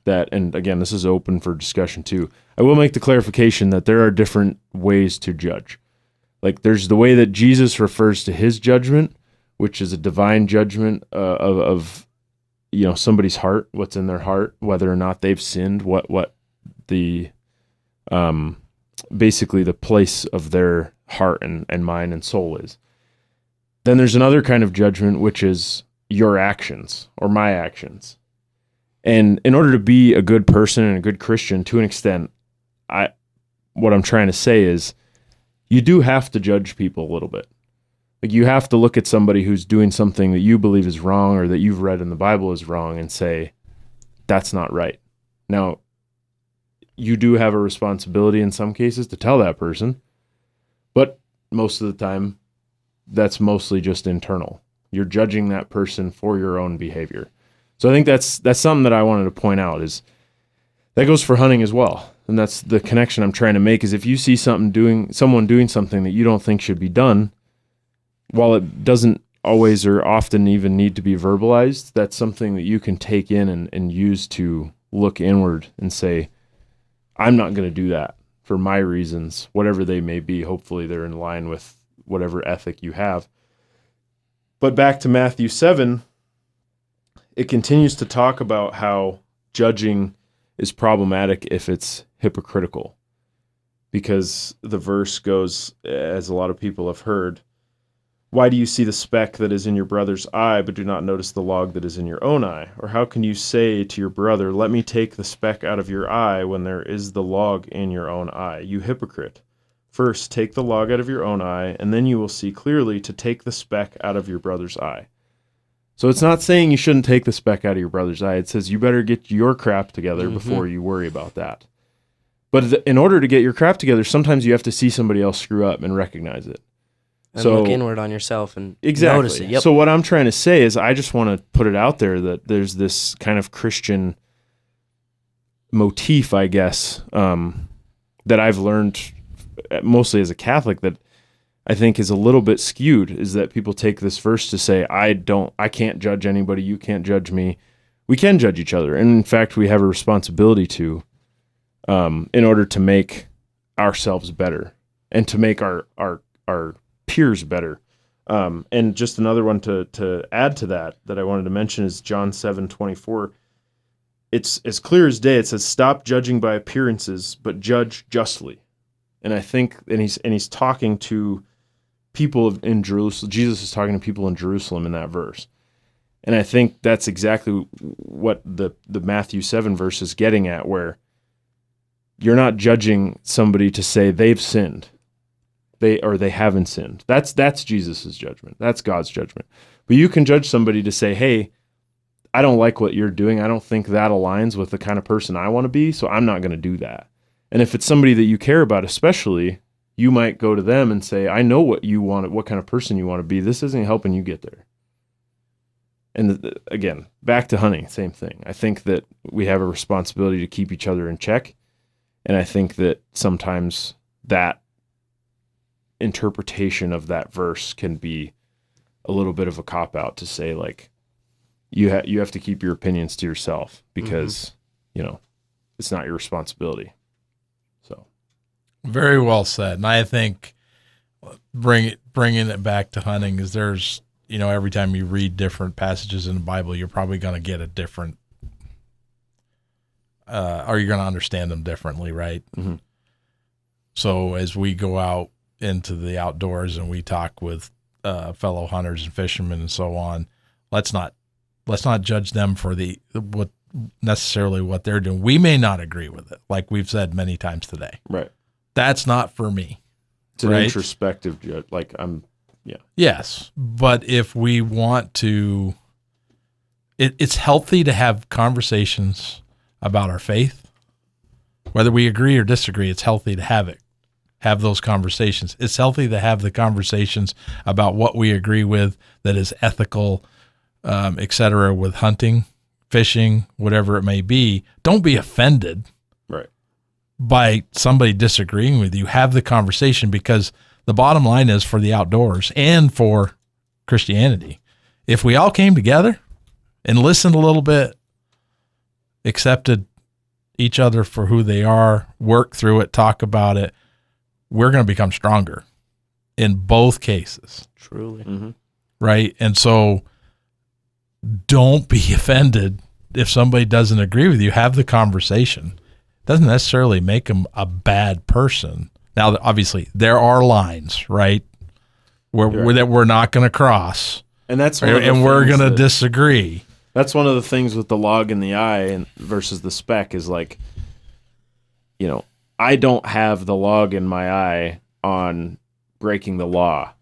A: that, and again, this is open for discussion too, I will make the clarification that there are different ways to judge. Like there's the way that Jesus refers to his judgment, which is a divine judgment of somebody's heart, what's in their heart, whether or not they've sinned, what the basically the place of their heart and mind and soul is. Then there's another kind of judgment, which is your actions or my actions. And in order to be a good person and a good Christian, to an extent, what I'm trying to say is you do have to judge people a little bit. Like you have to look at somebody who's doing something that you believe is wrong or that you've read in the Bible is wrong and say, that's not right. Now, you do have a responsibility in some cases to tell that person, but most of the time, that's mostly just internal. You're judging that person for your own behavior. So I think that's something that I wanted to point out, is that goes for hunting as well. And that's the connection I'm trying to make, is if you see someone doing something that you don't think should be done, while it doesn't always or often even need to be verbalized, that's something that you can take in and use to look inward and say, I'm not going to do that for my reasons, whatever they may be. Hopefully they're in line with whatever ethic you have. But back to Matthew 7, it continues to talk about how judging is problematic if it's hypocritical. Because the verse goes, as a lot of people have heard, why do you see the speck that is in your brother's eye, but do not notice the log that is in your own eye? Or how can you say to your brother, let me take the speck out of your eye when there is the log in your own eye? You hypocrite. First, take the log out of your own eye, and then you will see clearly to take the speck out of your brother's eye. So it's not saying you shouldn't take the speck out of your brother's eye. It says you better get your crap together before you worry about that. But in order to get your crap together, sometimes you have to see somebody else screw up and recognize it.
B: And look inward on yourself and notice it. Yep.
A: So what I'm trying to say is I just want to put it out there that there's this kind of Christian motif, I guess, that I've learned mostly as a Catholic that I think is a little bit skewed, is that people take this verse to say, I can't judge anybody, you can't judge me. We can judge each other. And in fact, we have a responsibility to, in order to make ourselves better and to make our peers better. And just another one to add to that I wanted to mention is John 7:24. It's as clear as day. It says, stop judging by appearances, but judge justly. And I think, and he's talking to people in Jerusalem. Jesus is talking to people in Jerusalem in that verse. And I think that's exactly what the Matthew 7 verse is getting at, where you're not judging somebody to say they've sinned. They haven't sinned. That's Jesus's judgment. That's God's judgment. But you can judge somebody to say, hey, I don't like what you're doing. I don't think that aligns with the kind of person I want to be, so I'm not going to do that. And if it's somebody that you care about especially, you might go to them and say, I know what you want, what kind of person you want to be. This isn't helping you get there. And again, back to hunting, same thing. I think that we have a responsibility to keep each other in check. And I think that sometimes that interpretation of that verse can be a little bit of a cop-out to say, like, you have to keep your opinions to yourself because, it's not your responsibility. So,
C: very well said. And I think bringing it back to hunting is there's, every time you read different passages in the Bible, you're probably going to get a different, or you're going to understand them differently, right? Mm-hmm. So as we go out into the outdoors and we talk with fellow hunters and fishermen and so on, let's not judge them for what they're doing. We may not agree with it, like we've said many times today.
A: Right.
C: That's not for me.
A: It's an
C: right?
A: introspective judge. Like
C: Yes, but if we want to, it's healthy to have conversations about our faith. Whether we agree or disagree, it's healthy to have those conversations. It's healthy to have the conversations about what we agree with that is ethical, et cetera, with hunting, fishing, whatever it may be. Don't be offended
A: right.
C: by somebody disagreeing with you. Have the conversation, because the bottom line is, for the outdoors and for Christianity, if we all came together and listened a little bit, accepted each other for who they are, work through it, talk about it, we're going to become stronger in both cases.
B: Truly.
A: Mm-hmm.
C: Right? And so don't be offended if somebody doesn't agree with you. Have the conversation. Doesn't necessarily make them a bad person. Now, obviously, there are lines, right, that we're not going to cross,
A: and that's
C: and we're going to disagree.
A: That's one of the things with the log in the eye and versus the spec is like, I don't have the log in my eye on breaking the law.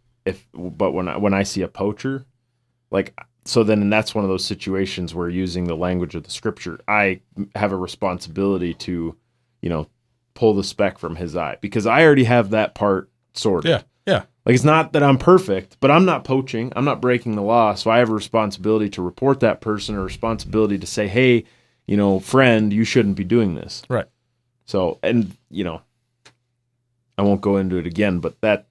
A: But when I see a poacher, then that's one of those situations where, using the language of the scripture, I have a responsibility to, pull the speck from his eye, because I already have that part sorted.
C: Yeah.
A: Like, it's not that I'm perfect, but I'm not poaching. I'm not breaking the law. So I have a responsibility to report that person, or a responsibility to say, hey, friend, you shouldn't be doing this.
C: Right.
A: So, and, I won't go into it again, but that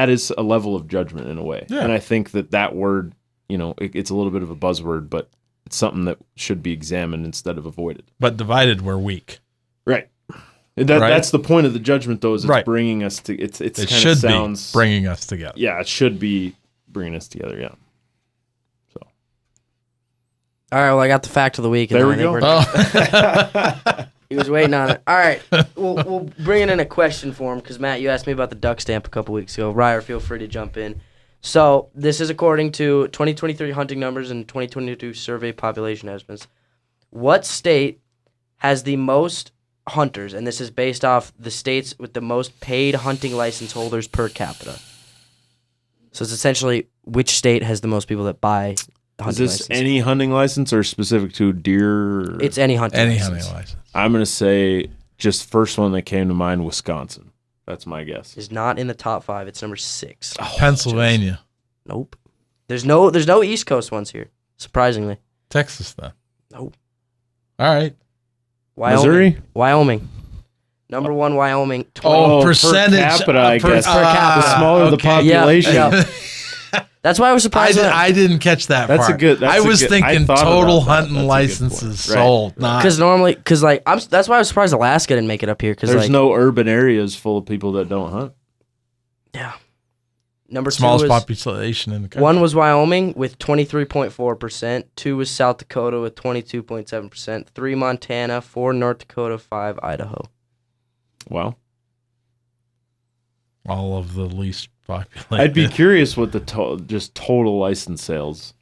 A: is a level of judgment in a way.
C: Yeah.
A: And I think that word, it's a little bit of a buzzword, but it's something that should be examined instead of avoided.
C: But divided, we're weak.
A: Right. That's the point of the judgment, though, is it's bringing us to, it
C: should
A: sounds,
C: be bringing us together.
A: Yeah, it should be bringing us together, yeah. So.
B: All right, well, I got the fact of the week.
A: There we go.
B: He was waiting on it. All right, we'll bring it in a question form, because, Matt, you asked me about the duck stamp a couple weeks ago. Ryer, feel free to jump in. So this is according to 2023 hunting numbers and 2022 survey population estimates. What state has the most hunters? And this is based off the states with the most paid hunting license holders per capita. So it's essentially which state has the most people that buy a hunting license.
A: Is this any hunting license or specific to deer?
B: It's any hunting license.
C: Hunting license.
A: I'm going to say, just first one that came to mind, Wisconsin. That's my guess.
B: Is not in the top 5. It's number 6.
C: Oh, Pennsylvania.
B: Nope. There's no East Coast ones here, surprisingly.
C: Texas, then.
B: Nope.
C: All right.
A: Missouri?
B: Wyoming. Number 1, Wyoming.
C: Percentage.
A: Per capita, I guess.
B: Per capita.
A: The smaller the population.
B: Yeah. That's why I was surprised.
C: I didn't catch that
A: That's
C: part.
A: a good. That's
C: I was thinking total hunting
A: That's
C: licenses sold.
B: Because normally, that's why I was surprised Alaska didn't make it up here. Because
A: there's no urban areas full of people that don't hunt.
B: Yeah. Number
C: smallest
B: 2
C: population in the country.
B: 1 was Wyoming with 23.4%. 2 was South Dakota with 22.7%. 3 Montana. 4 North Dakota. 5 Idaho.
A: Wow.
C: All of the least populated.
A: I'd be curious what the total license sales.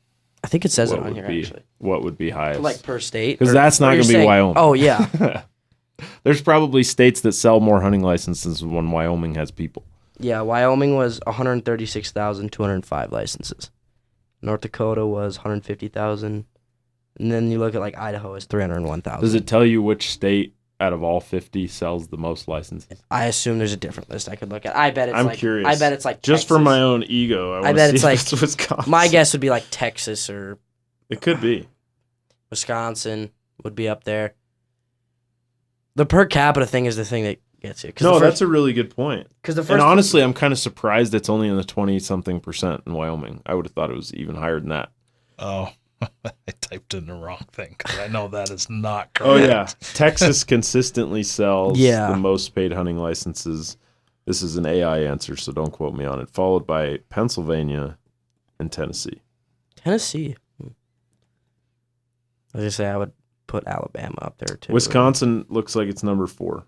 B: I think it says it on here, actually.
A: What would be highest?
B: Like per state?
A: Because that's not going to be Wyoming.
B: Oh, yeah.
A: There's probably states that sell more hunting licenses when Wyoming has people.
B: Yeah, Wyoming was 136,205 licenses. North Dakota was 150,000. And then you look at Idaho is 301,000.
A: Does it tell you which state out of all 50 sells the most licenses?
B: I assume there's a different list I could look at. I bet it's
A: I'm curious.
B: I bet it's
A: just
B: Texas.
A: for my own ego.
B: I bet it's
A: it's Wisconsin.
B: My guess would be Texas or
A: it could be.
B: Wisconsin would be up there. The per capita thing is the thing that gets you.
A: That's a really good point.
B: And
A: honestly, I'm kind of surprised it's only in the 20-something% in Wyoming. I would have thought it was even higher than that.
C: Oh, I typed in the wrong thing because I know that is not correct.
A: Oh, yeah. Texas consistently sells
B: the
A: most paid hunting licenses. This is an AI answer, so don't quote me on it. Followed by Pennsylvania and Tennessee.
B: Tennessee. I was going to say I would put Alabama up there, too.
A: Wisconsin looks like it's number 4.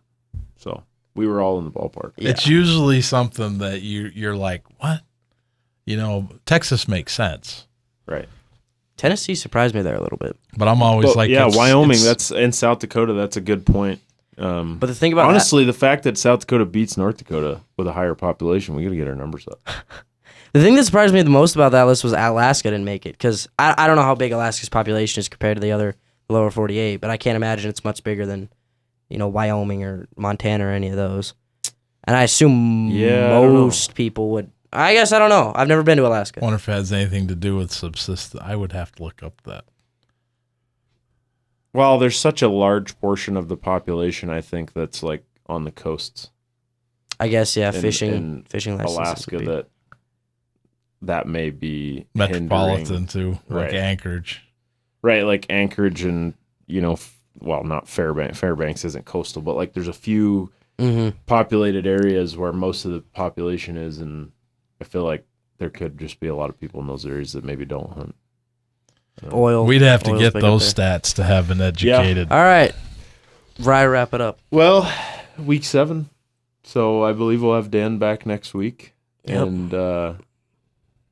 A: So we were all in the ballpark.
C: Yeah. It's usually something that you're like, what? Texas makes sense.
A: Right.
B: Tennessee surprised me there a little bit.
C: But I'm always
A: Wyoming, that's in South Dakota, that's a good point.
B: But the thing about
A: honestly, the fact that South Dakota beats North Dakota with a higher population, we got to get our numbers up.
B: the thing that surprised me the most about that list was Alaska didn't make it, because I don't know how big Alaska's population is compared to the other lower 48, but I can't imagine it's much bigger than, Wyoming or Montana or any of those. And I assume most people would. I guess I don't know. I've never been to Alaska.
C: I wonder if it has anything to do with subsistence. I would have to look up that.
A: Well, there's such a large portion of the population, I think, that's like on the coasts.
B: I guess, yeah,
A: in
B: fishing licenses
A: Alaska that may be
C: Metropolitan too, like
A: Right.
C: Anchorage.
A: Right, like Anchorage and, not Fairbanks. Fairbanks isn't coastal, but like there's a few populated areas where most of the population is, and I feel like there could just be a lot of people in those areas that maybe don't hunt.
B: Oil.
C: We'd have to
B: Oil's
C: get
B: big
C: those
B: up there.
C: stats to have an educated.
B: All right. Wrap it up.
A: Well, week 7. So I believe we'll have Dan back next week.
B: Yep.
A: And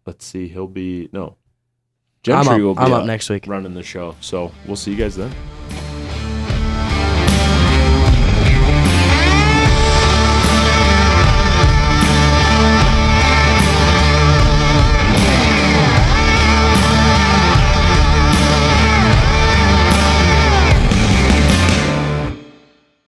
A: let's see, Gentry
B: I'm
A: will be
B: up next week.
A: running the show. So we'll see you guys then.